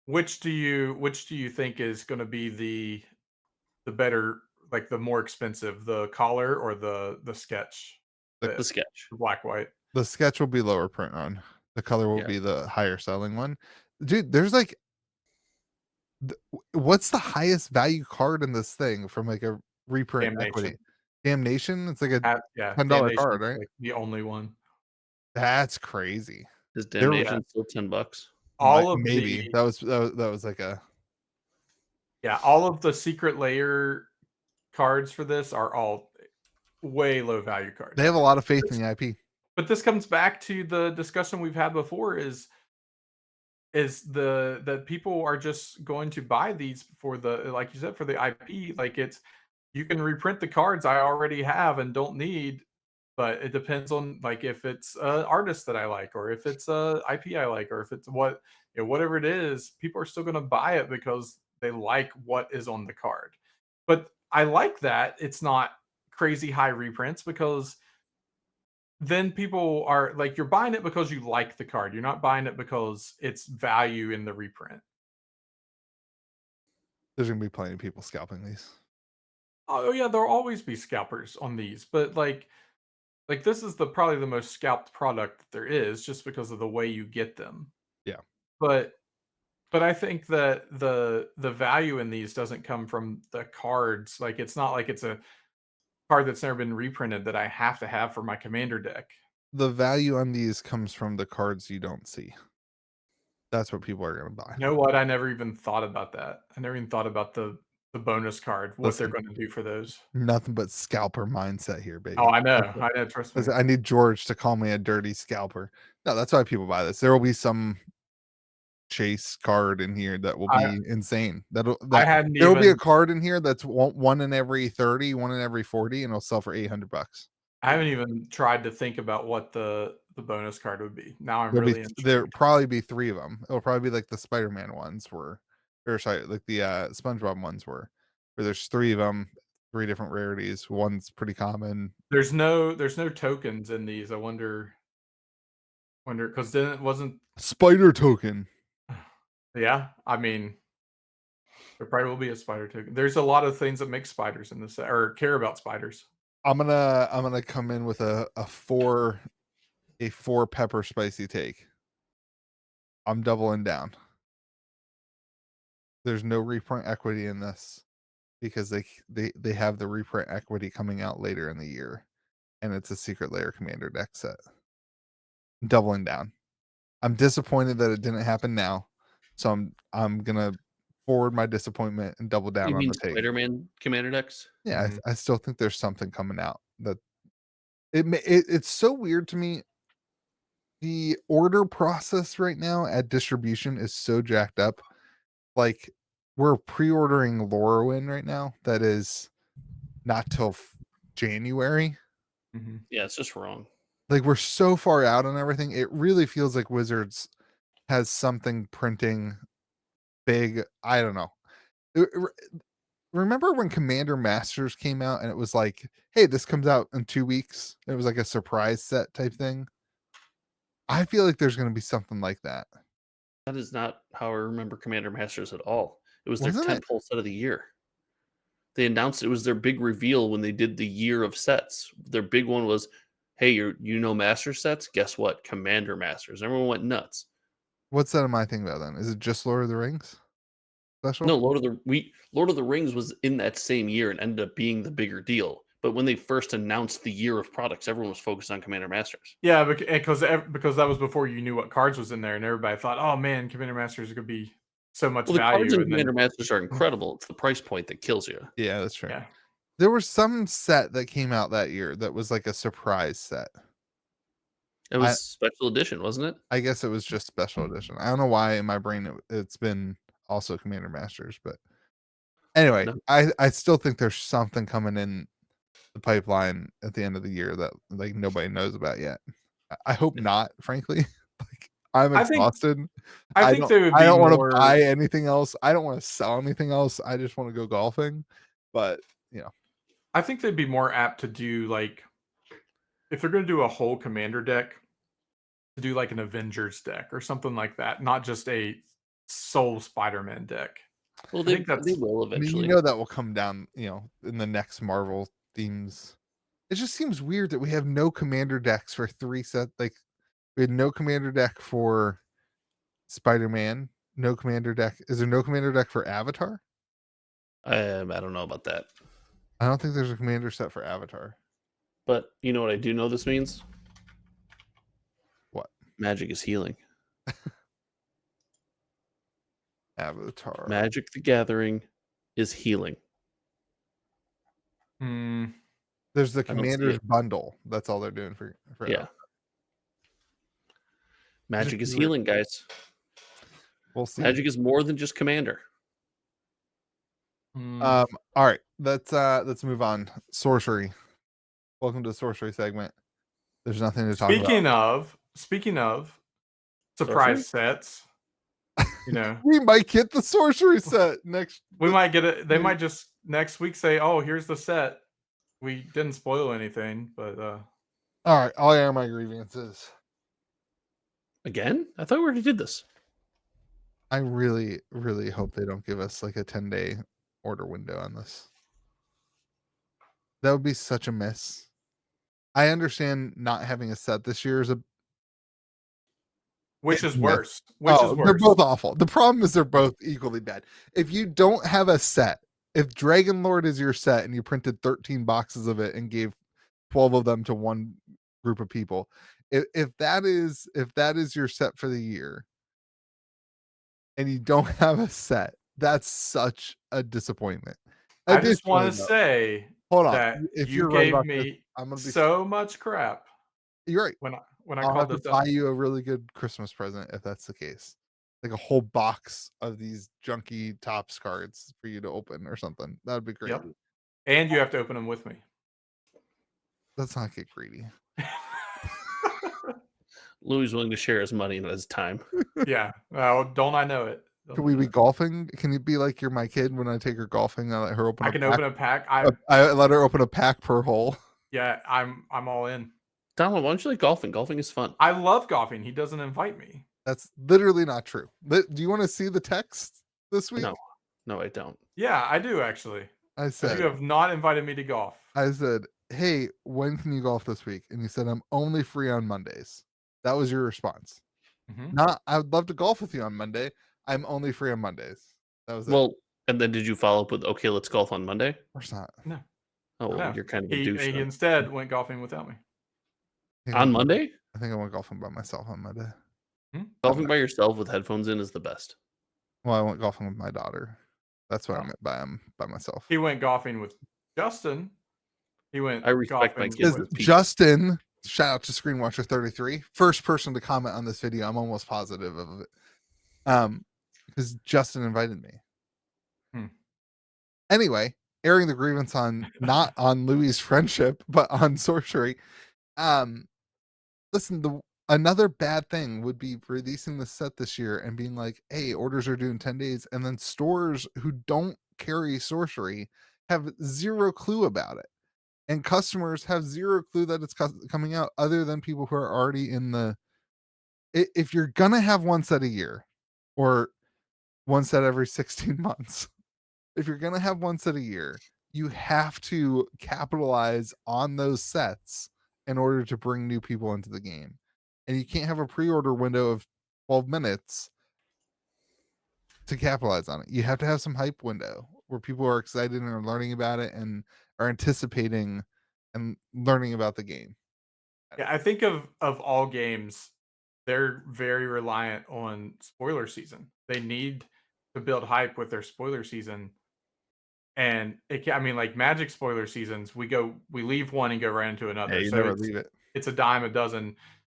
Which do you think is going to be the better, like the more expensive, the collar or the sketch, The sketch. the black white? the sketch will be lower print run. The color will Yeah. be the higher selling one. Dude, there's like what's the highest value card in this thing from like a reprint equity? Damnation. Damnation? It's like a Yeah, $10 Damnation card, right? like the only one. That's crazy. Is There Damnation still $10? All of maybe the that was like a all of the secret layer cards for this are all way low value cards. they have a lot of faith in the IP. But this comes back to the discussion we've had before is that people are just going to buy these for the, like you said, for the IP. Like, it's, you can reprint the cards I already have and don't need, but it depends on like if it's a artist that I like, or if it's a IP I like, or if it's what, whatever it is, people are still going to buy it because they like what is on the card. But I like that it's not crazy high reprints, because then people are like, you're buying it because you like the card. You're not buying it because it's value in the reprint. There's gonna be plenty of people scalping these. Oh yeah, there'll always be scalpers on these, but like this is the probably the most scalped product that there is, just because of the way you get them. Yeah. But I think that the value in these doesn't come from the cards. Like, it's not like it's a card that's never been reprinted that I have to have for my commander deck. The value on these comes from the cards you don't see. That's what people are gonna buy. You know what? I never even thought about that. I never even thought about the bonus card, what they're Listen, going to do for those. nothing but scalper mindset here, baby. Oh, I know. I know. Trust me. Listen, I need George to call me a dirty scalper. No, that's why people buy this. There will be some chase card in here that will I be insane. I hadn't There will be a even card in here that's one in every 30, one in every 40, and it'll sell for $800. I haven't even tried to think about what the bonus card would be. Now I'm There'll really be there'll intrigued. probably be 3 of them. It'll probably be like the Spider-Man ones were, or sorry, like the SpongeBob ones were, where there's 3 of them, 3 different rarities. One's pretty common. There's no tokens in these. I wonder because then it wasn't. Spider token. Yeah, I mean, there probably will be a spider token. There's a lot of things that make spiders in this, or care about spiders. I'm gonna come in with a 4 pepper spicy take. I'm doubling down. There's no reprint equity in this because they have the reprint equity coming out later in the year, and it's a secret layer commander deck set. I'm doubling down. I'm disappointed that it didn't happen now, so I'm gonna forward my disappointment and double down You on mean the take. Spider-Man commander decks? Yeah, Mhm. I still think there's something coming out that it's so weird to me. The order process right now at distribution is so jacked up. Like, we're pre-ordering Lorwyn right now. That is not till January. Mm-hmm. Yeah, it's just wrong. Like we're so far out on everything. It really feels like Wizards has something printing big. I don't know. Remember when Commander Masters came out and it was like, hey, this comes out in 2 weeks? It was like a surprise set type thing. I feel like there's going to be something like that. That is not how I remember Commander Masters at all. It was their Wasn't it? tentpole set of the year. They announced it was their big reveal when they did the year of sets. Their big one was, hey, you know Master sets? Guess what? Commander Masters. Everyone went nuts. What set am I thinking about then? Is it just Lord of the Rings special? No, Lord of the Rings was in that same year and ended up being the bigger deal. But when they first announced the year of products, everyone was focused on Commander Masters. Yeah, because that was before you knew what cards was in there, and everybody thought, "Oh man, Commander Masters is gonna be so much Well, the cards value." in And Commander then, Masters are incredible. It's the price point that kills you. Yeah, that's true. yeah, There was some set that came out that year that was like a surprise set. It was special edition, wasn't it? I guess it was just special edition. I don't know why in my brain it's been also Commander Masters, but anyway, No. I still think there's something coming in the pipeline at the end of the year that like nobody knows about yet. I hope not, frankly. Like I'm I think exhausted. I think there would I be don't want to more. buy anything else. I don't want to sell anything else. I just want to go golfing. But I think they'd be more apt to do like if they're going to do a whole Commander deck, to do like an Avengers deck or something like that, not just a sole Spider-Man deck. Well, I think they that's will I mean, eventually. that will come down, in the next Marvel themes. It just seems weird that we have no commander decks for 3 set. Like we had no commander deck for Spider-Man, no commander deck. Is there no commander deck for Avatar? I don't know about that. I don't think there's a commander set for Avatar. But you know what I do know this means? What? Magic is healing. Avatar. Magic the Gathering is healing. There's the I don't see commander's it. bundle. That's all they're doing for Yeah. Avatar. Magic is weird. healing, guys. We'll see. Magic is more than just Commander. All right, let's move on. Sorcery. Welcome to the sorcery segment. There's nothing to talk about. Speaking of surprise sets, We might get the sorcery set next. we might get it. They might just next week say, "Oh, here's the set." We didn't spoil anything, but all right, I'll air my grievances. Again? I thought we already did this. I really, really hope they don't give us like a 10-day order window on this. That would be such a miss. I understand not having a set this year is which is miss. worse? They're both awful. The problem is they're both equally bad. If you don't have a set, if Dragon Lord is your set and you printed 13 boxes of it and gave 12 of them to one group of people, if that is your set for the year and you don't have a set, that's such a disappointment. I just want to Additionally, though, say hold on. that If you you're right gave about this, me I'm gonna be so much crap you're right. when I I'll called have to this buy up. you a really good Christmas present if that's the case. Like a whole box of these junky tops cards for you to open or something. That would be great. Yep. And you have to open them with me. Let's not get greedy. Louis willing to share his money and his time. Yeah. Well, don't I know it? Can we be golfing? Can you be like you're my kid when I take her golfing? I let her open. I can open a pack. I let her open a pack per hole. Yeah, I'm all in. Donald, why don't you like golfing? Golfing is fun. I love golfing. He doesn't invite me. That's literally not true. Do you want to see the text this week? No, I don't. Yeah, I do actually. I said you have not invited me to golf. I said, hey, when can you golf this week? And you said, I'm only free on Mondays. That was your response. Not, I would love to golf with you on Monday. I'm only free on Mondays. That was it. Well, and then did you follow up with, okay, let's golf on Monday? Of course not. No. Oh, well, No. you're kind of a He douche. he instead went golfing without me. On Monday? I think I went golfing by myself on Monday. Golfing by yourself with headphones in is the best. Well, I went golfing with my daughter. That's what I meant by myself. He went golfing with Justin. He went. I respect my kids. Justin, shout out to Screenwatcher33, first person to comment on this video. I'm almost positive of it. Because Justin invited me. Anyway, airing the grievance on not on Louis' friendship, but on sorcery. Listen, another bad thing would be releasing the set this year and being like, hey, orders are due in 10 days, and then stores who don't carry sorcery have zero clue about it, and customers have zero clue that it's coming out, other than people who are already in the. If you're gonna have one set a year, or one set every 16 months, if you're gonna have one set a year, you have to capitalize on those sets in order to bring new people into the game. And you can't have a pre-order window of 12 minutes to capitalize on it. You have to have some hype window where people are excited and are learning about it and are anticipating and learning about the game. Yeah, I think of all games, they're very reliant on spoiler season. They need to build hype with their spoiler season. And I mean, like Magic spoiler seasons, we leave one and go right into Yeah, another. you So never leave it. it's a dime a dozen.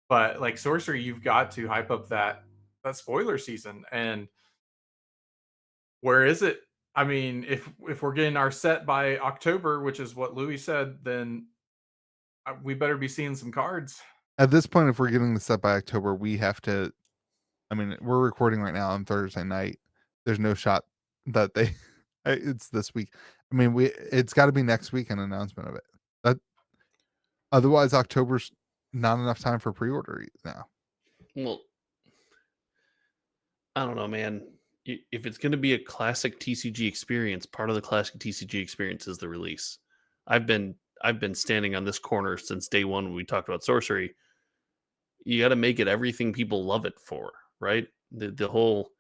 But like sorcery, you've got to hype up that spoiler season. And where is it? I mean, if we're getting our set by October, which is what Louis said, then we better be seeing some cards. At this point, if we're getting the set by October, we have to. I mean, we're recording right now on Thursday night. There's no shot that they. It's this week. I mean, it's got to be next week an announcement of it. That otherwise October's not enough time for pre-order now. Well, I don't know, man. If it's going to be a classic TCG experience, part of the classic TCG experience is the release. I've been standing on this corner since day one when we talked about sorcery. You got to make it everything people love it for, right? The whole,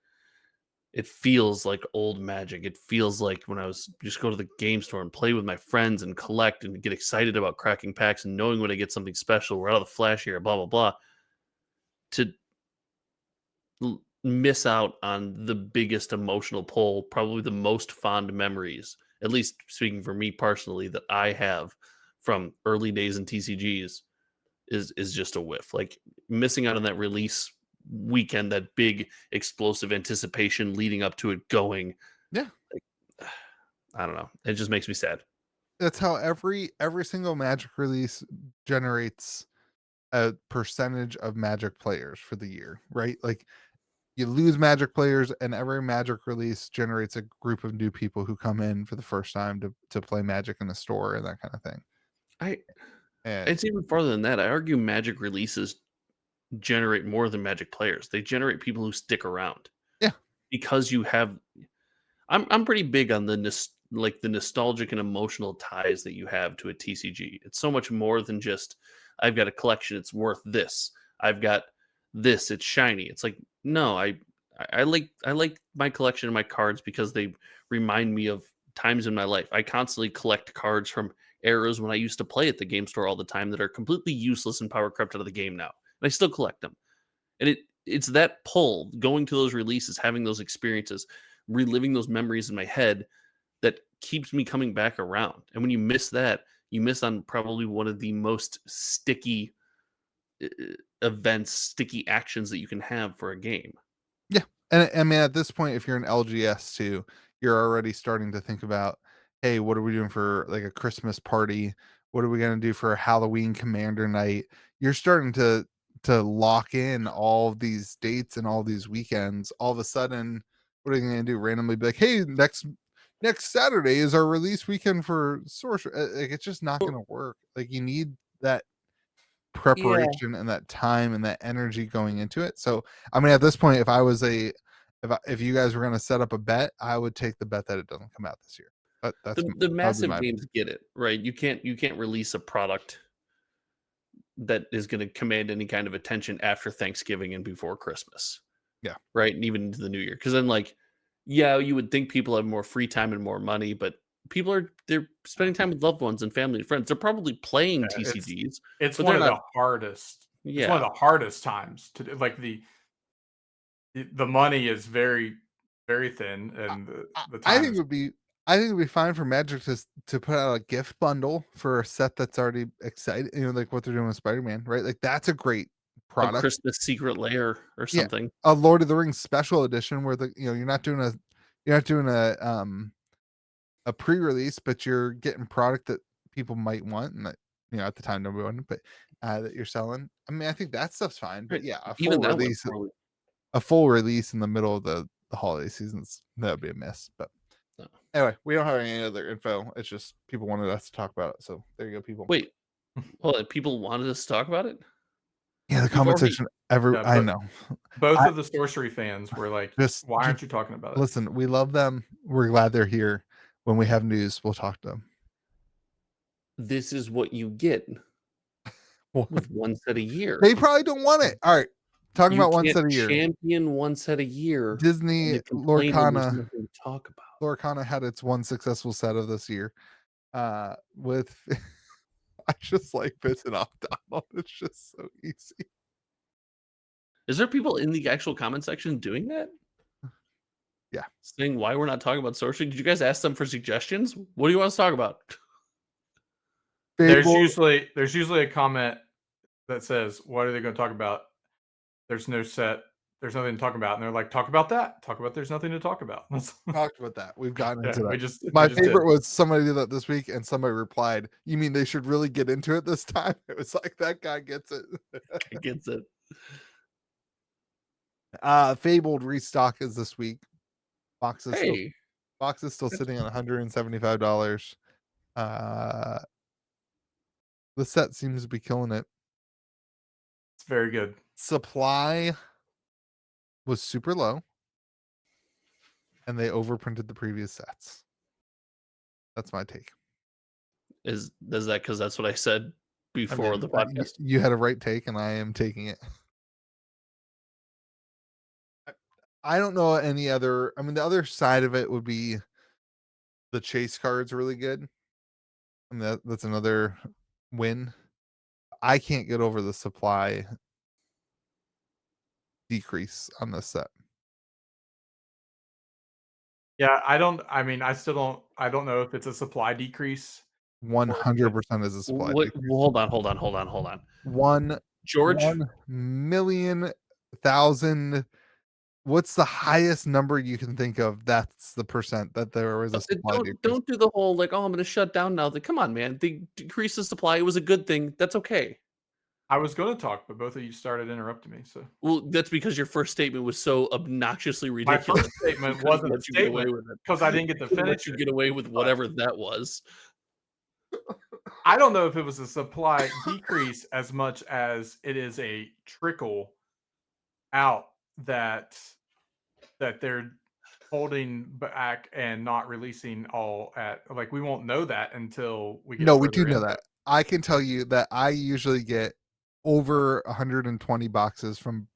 it feels like old Magic. It feels like when I was just go to the game store and play with my friends and collect and get excited about cracking packs and knowing when I get something special. We're out of the flash here, blah blah blah. To miss out on the biggest emotional pull, probably the most fond memories, at least speaking for me personally, that I have from early days in TCGs is just a whiff. Like missing out on that release weekend, that big explosive anticipation leading up to it going. Yeah. Like, I don't know. It just makes me sad. That's how every single Magic release generates a percentage of Magic players for the year, right? Like you lose Magic players, and every Magic release generates a group of new people who come in for the first time to play Magic in the store and that kind of thing. And It's even farther than that. I argue Magic releases generate more than Magic players. They generate people who stick around. Yeah. Because you have I'm pretty big on the nostalgic and emotional ties that you have to a TCG. It's so much more than just I've got a collection, it's worth this. I've got this, it's shiny. It's like, no, I like my collection of my cards because they remind me of times in my life. I constantly collect cards from eras when I used to play at the game store all the time that are completely useless and power crept out of the game now. And I still collect them. And it's that pull, going to those releases, having those experiences, reliving those memories in my head that keeps me coming back around. And when you miss that, you miss on probably one of the most sticky events, sticky actions that you can have for a game. yeah. And I mean, at this point, if you're an LGS too, you're already starting to think about, hey, what are we doing for like a Christmas party? What are we going to do for a Halloween commander night? You're starting to lock in all of these dates and all these weekends. All of a sudden, what are you going to do? Randomly be like, hey, next Saturday is our release weekend for Sorcerer. Like, it's just not going to work. Like, you need that preparation and that time and that energy going into it. So, I mean, at this point, if you guys were going to set up a bet, I would take the bet that it doesn't come out this year. But The massive games get it, right? You can't release a product that is going to command any kind of attention after Thanksgiving and before Christmas. Yeah. Right. And even into the new year. Because then, like, yeah, you would think people have more free time and more money, but they're spending time with loved ones and family and friends. They're probably playing TCGs. It's but one they're of not. the hardest. Yeah. It's one of the hardest times to like the money is very, very thin, and the I time think is. it would be fine for Magic to put out a gift bundle for a set that's already excited, like what they're doing with Spider-Man, right? Like that's a great A product. Christmas secret lair or Yeah. something. A Lord of the Rings special edition where you're not doing a a pre-release, but you're getting product that people might want, and that at the time nobody wanted, but that you're selling. I mean, I think that stuff's fine. But yeah, Even that went poorly. a full release in the middle of the holiday seasons, that would be a miss. But No. anyway, we don't have any other info. It's just people wanted us to talk about it. So there you go, people. Wait, hold on. People wanted us to talk about it? Yeah, the comment section. I know. Both of the sorcery fans were like, "Why aren't you talking about it?" Listen, we love them. We're glad they're here. When we have news, we'll talk to them. This is what you get with one set a year. They probably don't want it. All right, talking about one set a year. Champion one set a year. Disney Lorcana. Talk about. Lorcana had its one successful set of this year. With I just like pissing off Donald. It's just so easy. Is there people in the actual comment section doing that? Yeah. Saying why we're not talking about sorcery? Did you guys ask them for suggestions? What do you want us to talk about? There's usually a comment that says, "What are they going to talk about?" There's no set. There's nothing to talk about, and they're like, "Talk about that. Talk about." There's nothing to talk about. Talked about that. We've gotten into that. My favorite was somebody did that this week, and somebody replied, "You mean they should really get into it this time?" It was like, that guy gets it. Gets it. Fabled restock is this week. Box is still sitting at $175. The set seems to be killing it. It's very good. Supply was super low, and they overprinted the previous sets. That's my take. Is that because that's what I said before the podcast? You had a right take, and I am taking it. I don't know any other. I mean, the other side of it would be the chase cards really good. I mean, that's another win. I can't get over the supply decrease on this set. Yeah, I don't know if it's a supply decrease. 100% is a supply decrease. Hold on. 1,000,000. What's the highest number you can think of? That's the percent that there was a supply decrease. Don't do the whole like, oh, I'm going to shut down now. Come on, man. They decreased the supply. It was a good thing. That's okay. I was going to talk, but both of you started interrupting me. So, well, that's because your first statement was so obnoxiously ridiculous. My first statement wasn't a statement because I didn't get to finish. You get away with whatever that was. I don't know if it was a supply decrease as much as it is a trickle out that they're holding back and not releasing all at, like, we won't know that until we get. No, we do know that. I can tell you that I usually get over 120 boxes from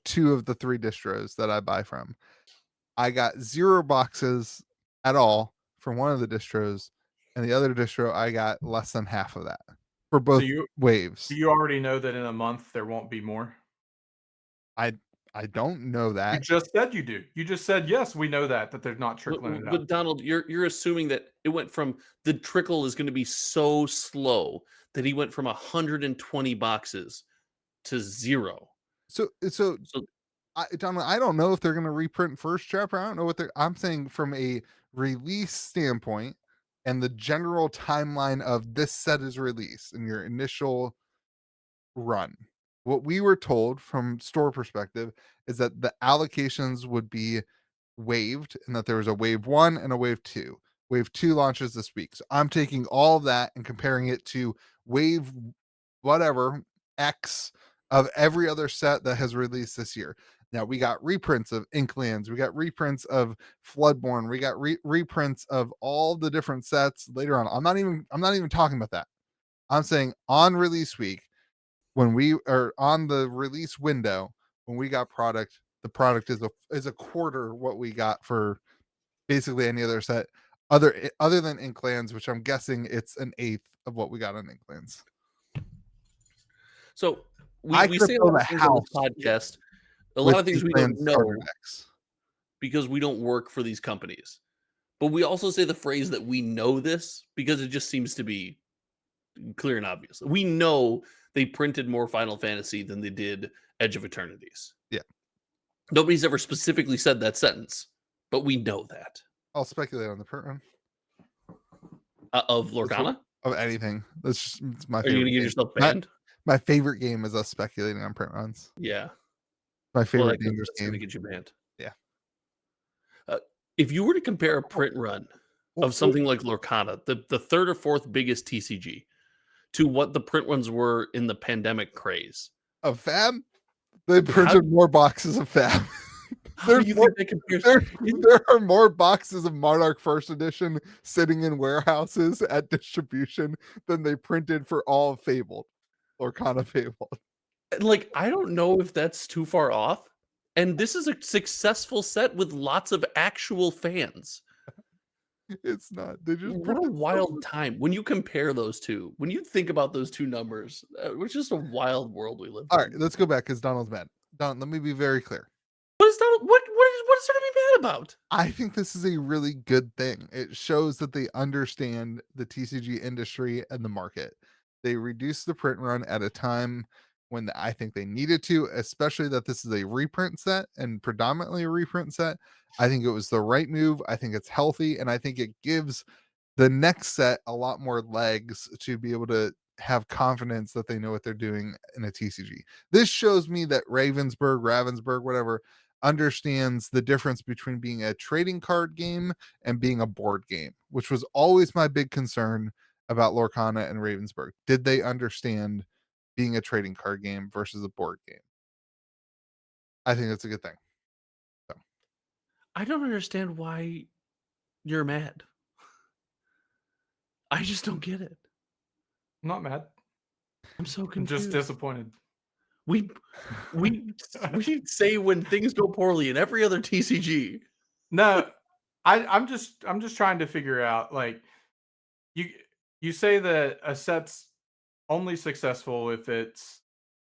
two of the three distros that I buy from. I got 0 boxes at all from one of the distros, and the other distro I got less than half of that for both waves. You already know that in a month there won't be more. I don't know that. You just said you do. You just said, yes, we know that they're not trickling it out. But Donald, you're assuming that it went from the trickle is going to be so slow that he went from 120 boxes to 0. Donald, I don't know if they're going to reprint first chapter. I don't know I'm saying from a release standpoint and the general timeline of this set is released in your initial run. What we were told from store perspective is that the allocations would be waived and that there was a wave 1 and a wave 2. Wave 2 launches this week. So I'm taking all of that and comparing it to wave whatever X of every other set that has released this year. Now we got reprints of Inklands, we got reprints of Floodborn, we got reprints of all the different sets later on. I'm not even talking about that. I'm saying on release week, when we are on the release window, when we got product, the product is a quarter what we got for basically any other set other than Inklands, which I'm guessing it's an 1/8 of what we got on Inklands. So we say a lot of things on this podcast. A lot of things we don't know because we don't work for these companies. But we also say the phrase that we know this because it just seems to be clear and obvious. We know they printed more Final Fantasy than they did Edge of Eternities. Yeah. Nobody's ever specifically said that sentence, but we know that. I'll speculate on the print run. Of Lorcana? Of anything. It's my Are you favorite gonna get game. yourself banned? My favorite game is us speculating on print runs. Yeah. My Well, favorite dangerous that's gonna game. get you banned. Yeah. If you were to compare a print run Well, of something like Lorcana, the third or fourth biggest TCG, to what the print runs were in the pandemic craze, of Fab, they how printed more boxes of Fab. how do you think that compares? There are more boxes of Monarch First Edition sitting in warehouses at distribution than they printed for all of Fabled or Kana Fabled. Like, I don't know if that's too far off. And this is a successful set with lots of actual fans. It's not. They just What a printed so wild much. time when you compare those two. When you think about those two numbers, it's just a wild world we live All in. right, let's go back because Donald's mad. Don, let me be very clear. What is that? What is there to be mad about? I think this is a really good thing. It shows that they understand the TCG industry and the market. They reduced the print run at a time when I think they needed to, especially that this is a reprint set and predominantly a reprint set. I think it was the right move. I think it's healthy, and I think it gives the next set a lot more legs to be able to have confidence that they know what they're doing in a TCG. This shows me that Ravensburg, whatever, understands the difference between being a trading card game and being a board game, which was always my big concern about Lorcana and Ravensburg. Did they understand being a trading card game versus a board game? I think that's a good thing. So. I don't understand why you're mad. I just don't get it. I'm not mad. I'm so I'm confused. just disappointed. We say when things go poorly in every other TCG. No, I'm just trying to figure out, like, you say that a set's only successful if it's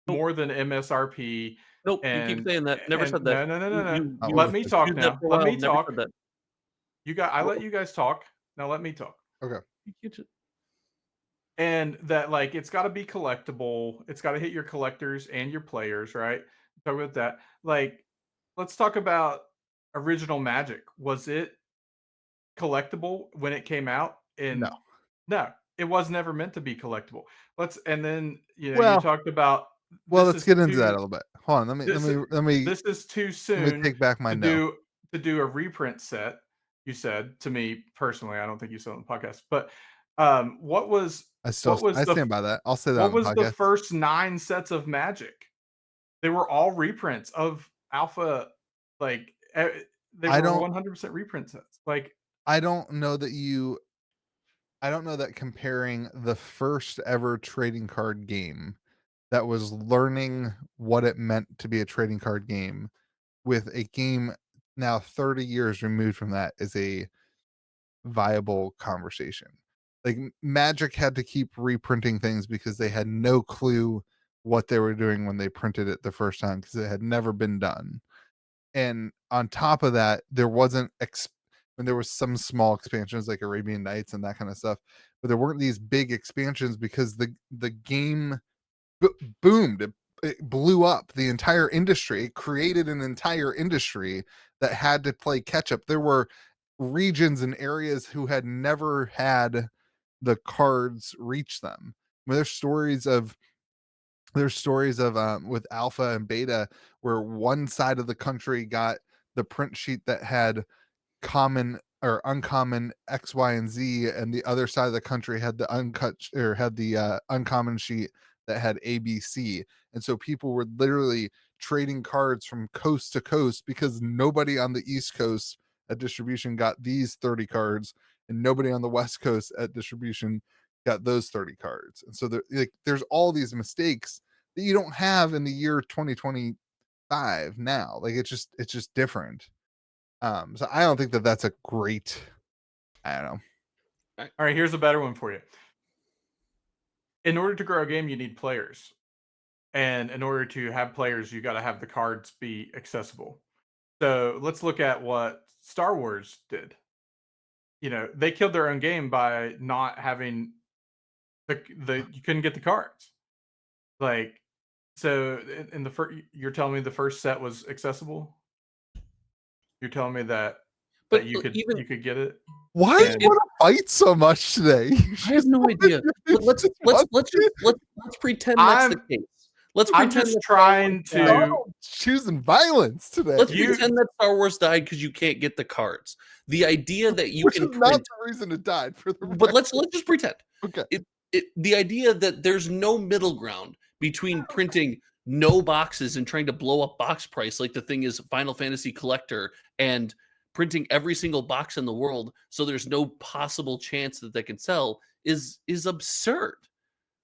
Nope. more than MSRP. Nope, you keep saying that. Never said that. No. Oh, Let me talk used that now. for a Let while, me never talk. said that. I let you guys talk. Now let me talk. Okay. And that, like, it's got to be collectible. It's got to hit your collectors and your players, right? Talk about that. Like, let's talk about original Magic. Was it collectible when it came out? No, it was never meant to be collectible. And then you Well, talked about. Let's get into that a little bit. Hold on, let me This is too soon take back my to do a reprint set. You said to me personally, I don't think you said on the podcast, but what was I stand by that. I'll say that what on the was the podcast. first 9 sets of Magic? They were all reprints of Alpha. Like, they were 100% reprint sets. Like, I don't know that comparing the first ever trading card game that was learning what it meant to be a trading card game with a game now 30 years removed from that is a viable conversation. Like, Magic had to keep reprinting things because they had no clue what they were doing when they printed it the first time because it had never been done. And on top of that, there wasn't when there was some small expansions like Arabian Nights and that kind of stuff, but there weren't these big expansions because the game boomed. It blew up the entire industry. It created an entire industry that had to play catch up. There were regions and areas who had never had the cards reach them. I mean, there's stories of with alpha and beta where one side of the country got the print sheet that had common or uncommon X, Y, and Z, and the other side of the country had the uncommon sheet that had ABC. And so people were literally trading cards from coast to coast because nobody on the East Coast at distribution got these 30 cards, and nobody on the West Coast at distribution got those 30 cards. And so there's all these mistakes that you don't have in the year 2025 now. Like, it's just different. So I don't think that that's a great, I don't know. all right, here's a better one for you. In order to grow a game, you need players. And in order to have players, you got to have the cards be accessible. So let's look at what Star Wars did. They killed their own game by not having you couldn't get the cards. Like, so in the first, you're telling me the first set was accessible? You're telling me that But that you could get it. Why do And- you want to fight so much today? I have no idea. But let's pretend that's the case. Let's I'm pretend just that Star Wars trying died. to. Donald's choosing violence today. Let's You- pretend that Star Wars died because you can't get the cards. The idea that you Which can is not print, the reason it died. For the but let's just pretend. Okay. The idea that there's no middle ground between printing no boxes and trying to blow up box price like the thing is Final Fantasy Collector and printing every single box in the world so there's no possible chance that they can sell is absurd,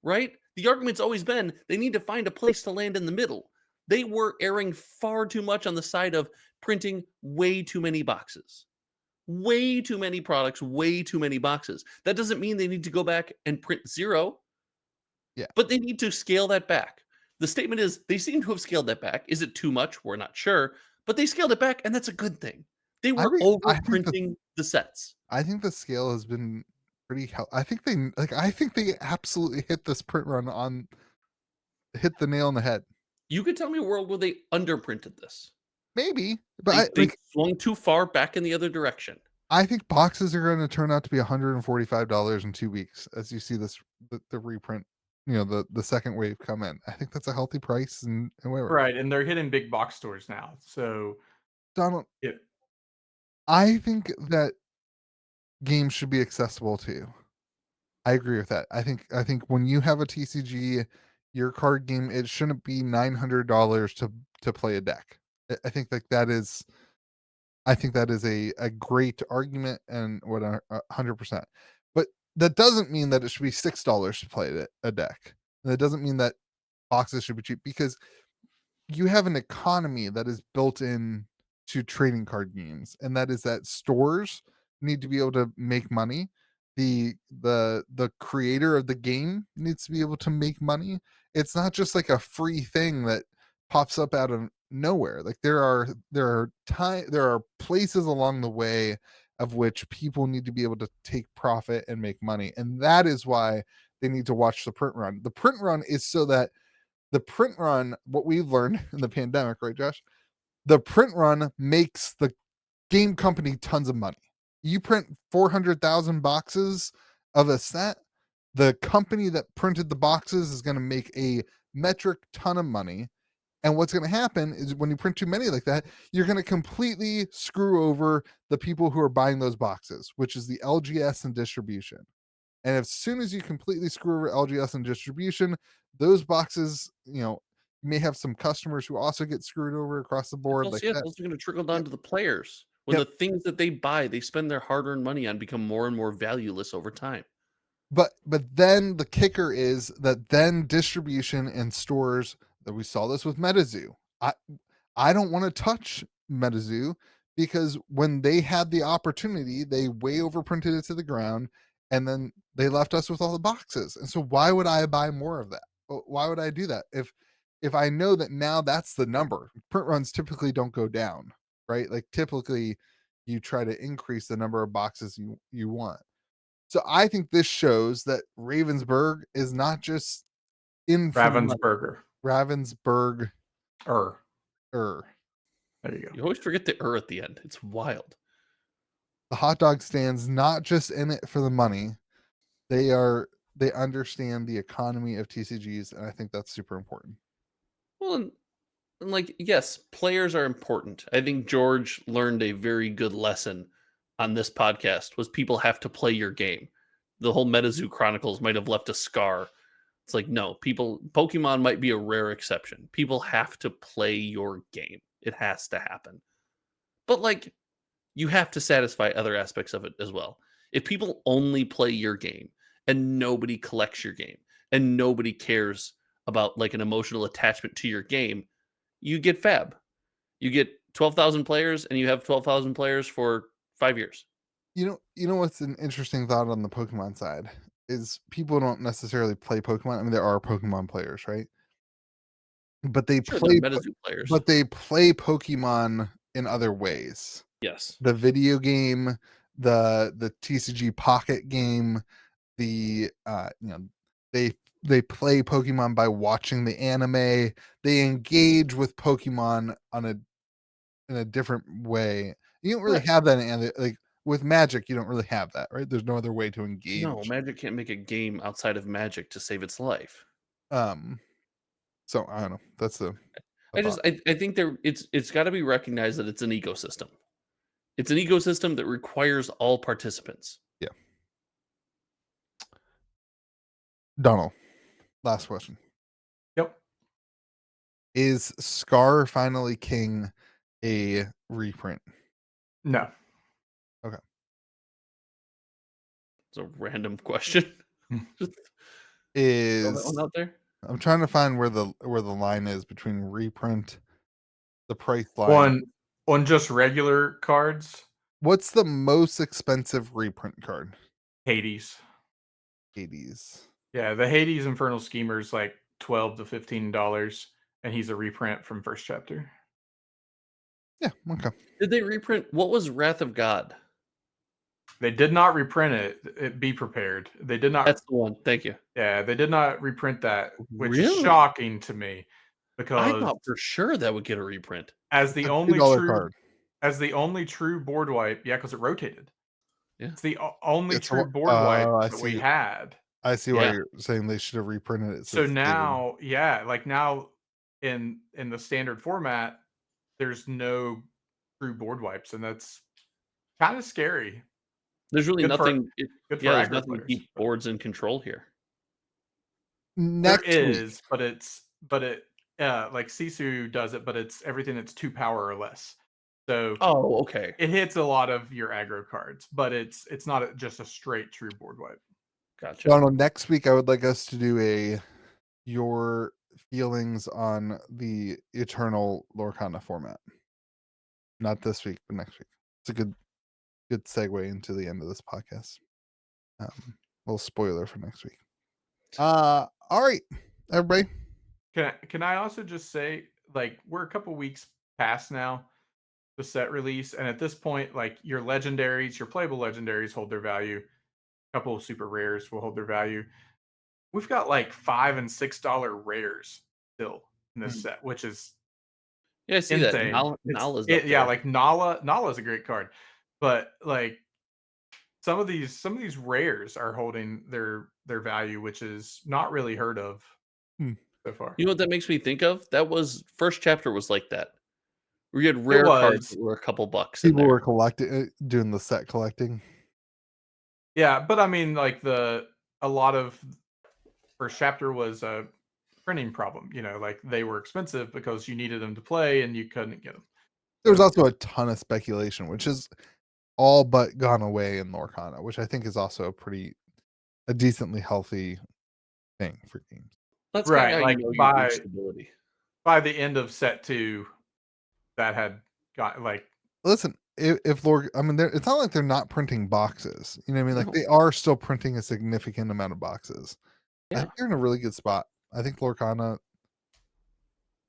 right? The argument's always been they need to find a place to land in the middle. They were erring far too much on the side of printing way too many boxes. Way too many products, way too many boxes. That doesn't mean they need to go back and print 0. Yeah. But they need to scale that back. The statement is they seem to have scaled that back. Is it too much? We're not sure. But they scaled it back, and that's a good thing. They were overprinting the sets. I think the scale has been pretty I think they absolutely hit this print run hit the nail on the head. You could tell me a world where they underprinted this. Maybe, but They swung too far back in the other direction. I think boxes are going to turn out to be $145 in 2 weeks as you see the reprint, the second wave come in. I think that's a healthy price and whatever. Right, and they're hitting big box stores now. So Donald, yeah. I think that games should be accessible to you. I agree with that. I think when you have a TCG, your card game, it shouldn't be $900 to play a deck. I think that is a great argument and 100%. But that doesn't mean that it should be $6 to play a deck. And that doesn't mean that boxes should be cheap because you have an economy that is built in to trading card games, and that is that stores need to be able to make money. The creator of the game needs to be able to make money. It's not just like a free thing that pops up out of nowhere. Like there are places along the way of which people need to be able to take profit and make money, and that is why they need to watch the print run. The print run is so that what we've learned in the pandemic, right, Josh? The print run makes the game company tons of money. You print 400,000 boxes of a set, the company that printed the boxes is going to make a metric ton of money. And what's going to happen is when you print too many like that, you're going to completely screw over the people who are buying those boxes, which is the LGS and distribution. And as soon as you completely screw over LGS and distribution, those boxes, you may have some customers who also get screwed over across the board. Those that. are going to trickle down to the players. When the things that they buy, they spend their hard-earned money on, become more and more valueless over time. But then the kicker is that then distribution and stores, that we saw this with MetaZoo. I don't want to touch MetaZoo because when they had the opportunity, they way overprinted it to the ground, and then they left us with all the boxes. And so why would I buy more of that? Why would I do that if I know that now that's the number? Print runs typically don't go down, right? Like typically you try to increase the number of boxes you want. So I think this shows that Ravensburg is not just in Ravensburger. Ravensburg. There you go. You always forget the at the end. It's wild. The hot dog stand's not just in it for the money. They understand the economy of TCGs, and I think that's super important. Well, and like, yes, players are important. I think George learned a very good lesson on this podcast was people have to play your game. The whole MetaZoo Chronicles might have left a scar. It's like, no, Pokemon might be a rare exception. People have to play your game. It has to happen. But like, you have to satisfy other aspects of it as well. If people only play your game and nobody collects your game and nobody cares about like an emotional attachment to your game, you get fab. You get 12,000 players and you have 12,000 players for 5 years. You know what's an interesting thought on the Pokemon side is people don't necessarily play Pokemon. I mean, there are Pokemon players, right? But they play MetaZoo players. But they play Pokemon in other ways. Yes. The video game, the TCG Pocket game, they play Pokemon by watching the anime. They engage with Pokemon in a different way You don't really Right. have that in like with Magic. You don't really have that, right? There's no other way to engage. No, Magic can't make a game outside of Magic to save its life. So I don't know. That's the I thought. just I think it's got to be recognized that it's an ecosystem. It's an ecosystem that requires all participants. Yeah. Donald, last question. Yep. Is Scar Finally King a reprint? No. Okay. It's a random question. Just throw that Is one out there. I'm trying to find where the line is between reprint, the price line. On just regular cards, What's the most expensive reprint card? Hades. 80s. Yeah, the Hades Infernal Schemer's like $12 to $15, and he's a reprint from first chapter. Yeah, okay. Did they reprint? What was Wrath of God? They did not reprint it. Be prepared. They did not. That's the one. Thank you. Yeah, they did not reprint that, which is Really? shocking to me I because thought for sure that would get a reprint. as the It's a only $2 true card. board wipe, yeah, because it rotated. Yeah. It's the only It's true board wipe I that we see. had. I see why Yeah. you're saying they should have reprinted it. So Since now, yeah, like now in the standard format, there's no true board wipes, and that's kind of scary. There's really Good for nothing. good for Yeah, there's aggro nothing to players. keep boards in control here. There next week, is, but it like Sisu does it, but it's everything that's 2 power or less. So Oh, okay. it hits a lot of your aggro cards, but it's not just a straight true board wipe. Gotcha. Donald, next week I would like us to do your feelings on the Eternal Lorcana format. Not this week, but next week. It's a good segue into the end of this podcast. Little spoiler for next week. All right, everybody. Can I also just say, like, we're a couple weeks past now the set release, and at this point, like, your legendaries, your playable legendaries hold their value. A couple of super rares will hold their value. We've got like $5 and $6 rares still in this set, which is Yeah, I see that. insane. Nala's up Yeah, there. like Nala is a great card, but like some of these rares are holding their value, which is not really heard of so far. You know what that makes me think of? That was first chapter was like that. We had It rare cards was, that were a couple bucks in People there. were collecting, doing the set collecting. yeah, but I mean, like a lot of first chapter was a printing problem. You know, like they were expensive because you needed them to play and you couldn't get them. There was So, also a ton of speculation, which is all but gone away in Lorcana, which I think is also a decently healthy thing for games. That's kind of right, how you like know you reach stability. by the end of set 2, that had got like Listen, if Lord, I mean, it's not like they're not printing boxes. You know what I mean? Like No. they are still printing a significant amount of boxes. I Yeah. think they're in a really good spot. I think Lorcana,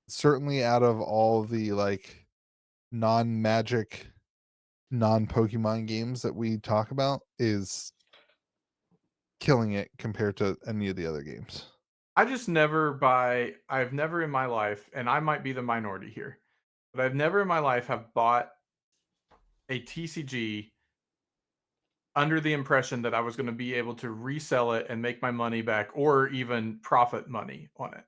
certainly out of all the like non-Magic, non-Pokemon games that we talk about, is killing it compared to any of the other games. I've never in my life, and I might be the minority here, but I've never in my life have bought a TCG under the impression that I was going to be able to resell it and make my money back or even profit money on it.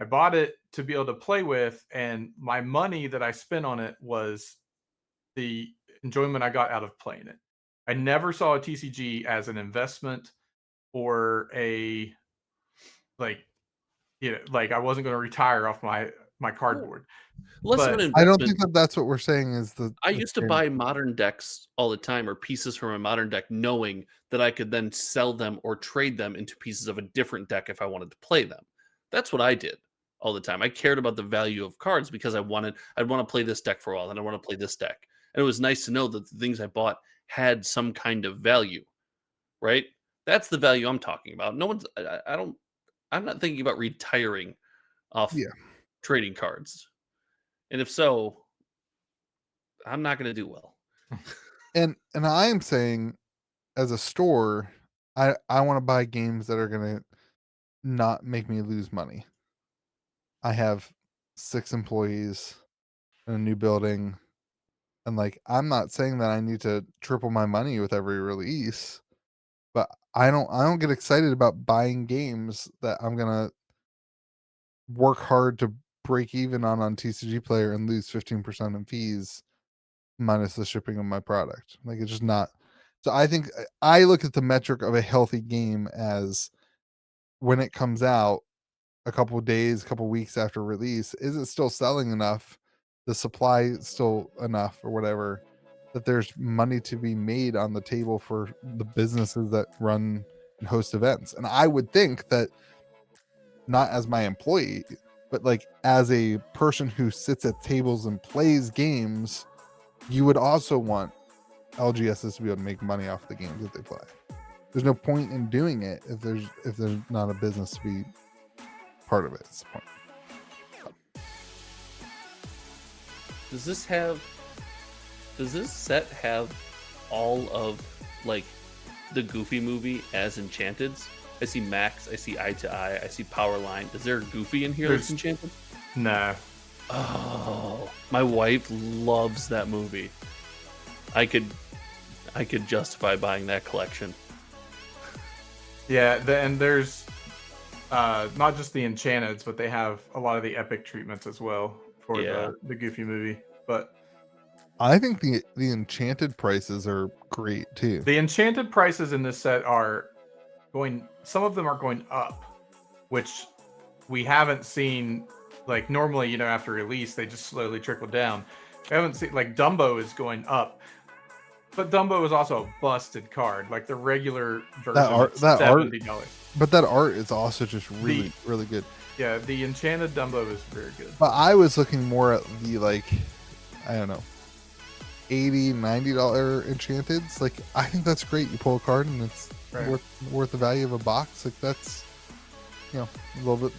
I bought it to be able to play with, and my money that I spent on it was the enjoyment I got out of playing it. I never saw a TCG as an investment or a like like I wasn't going to retire off my cardboard. Less of an But I don't investment. think that's what we're saying is I the used to standard. buy modern decks all the time or pieces from a modern deck, knowing that I could then sell them or trade them into pieces of a different deck if I wanted to play them. That's what I did all the time. I cared about the value of cards because I'd want to play this deck for a while, and I want to play this deck. And it was nice to know that the things I bought had some kind of value, right? That's the value I'm talking about. No one's I'm not thinking about retiring off Yeah. trading cards. And if so, I'm not going to do well. And I am saying, as a store, I want to buy games that are gonna not make me lose money. I have 6 employees in a new building. And like, I'm not saying that I need to triple my money with every release, but I don't get excited about buying games that I'm gonna work hard to break even on TCG Player and lose 15% in fees minus the shipping of my product. Like, it's just not. So I think I look at the metric of a healthy game as when it comes out a couple of days, a couple of weeks after release, is it still selling enough? The supply is still enough or whatever that there's money to be made on the table for the businesses that run and host events. And I would think that not as my employee, but like as a person who sits at tables and plays games, you would also want LGSs to be able to make money off the games that they play. There's no point in doing it if there's not a business to be part of it. It's the point. Does this set have all of like the Goofy movie as Enchanteds? I see Max, I see Eye to Eye, I see Powerline. Is there a Goofy in here that's Enchanted? Nah. Oh, my wife loves that movie. I could justify buying that collection. Yeah, and there's not just the Enchanteds, but they have a lot of the epic treatments as well for the Goofy movie. But I think the enchanted prices are great too. the enchanted prices in this set are some of them are going up, which we haven't seen. Like normally, after release, they just slowly trickle down. We haven't seen, like, Dumbo is going up, but Dumbo is also a busted card. Like the regular version is $70. But that art is also just really good. Yeah, the enchanted Dumbo is very good. But I was looking more at the, like, I don't know, $80-$90 enchanteds. Like, I think that's great. You pull a card and it's worth the value of a box. Like, that's, a little bit,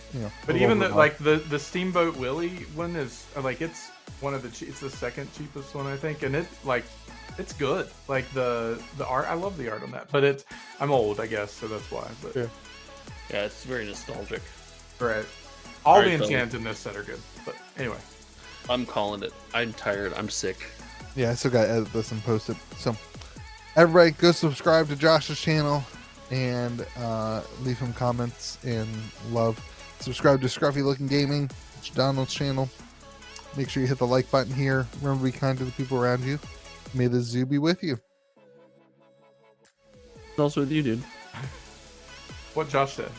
But even the Steamboat Willie one is like, it's one of it's the second cheapest one, I think, and it's good. Like the art, I love the art on that. But I'm old, I guess, so that's why. But yeah, it's very nostalgic. Right. All the enchants in this set are good. But anyway, I'm calling it. I'm tired. I'm sick. Yeah, I still got to edit this and post it. So everybody go subscribe to Josh's channel and leave him comments and love. Subscribe to Scruffy Looking Gaming, it's Donald's channel. Make sure you hit the like button here. Remember to be kind to the people around you. May the zoo be with you. It's also with you, dude. What Josh said.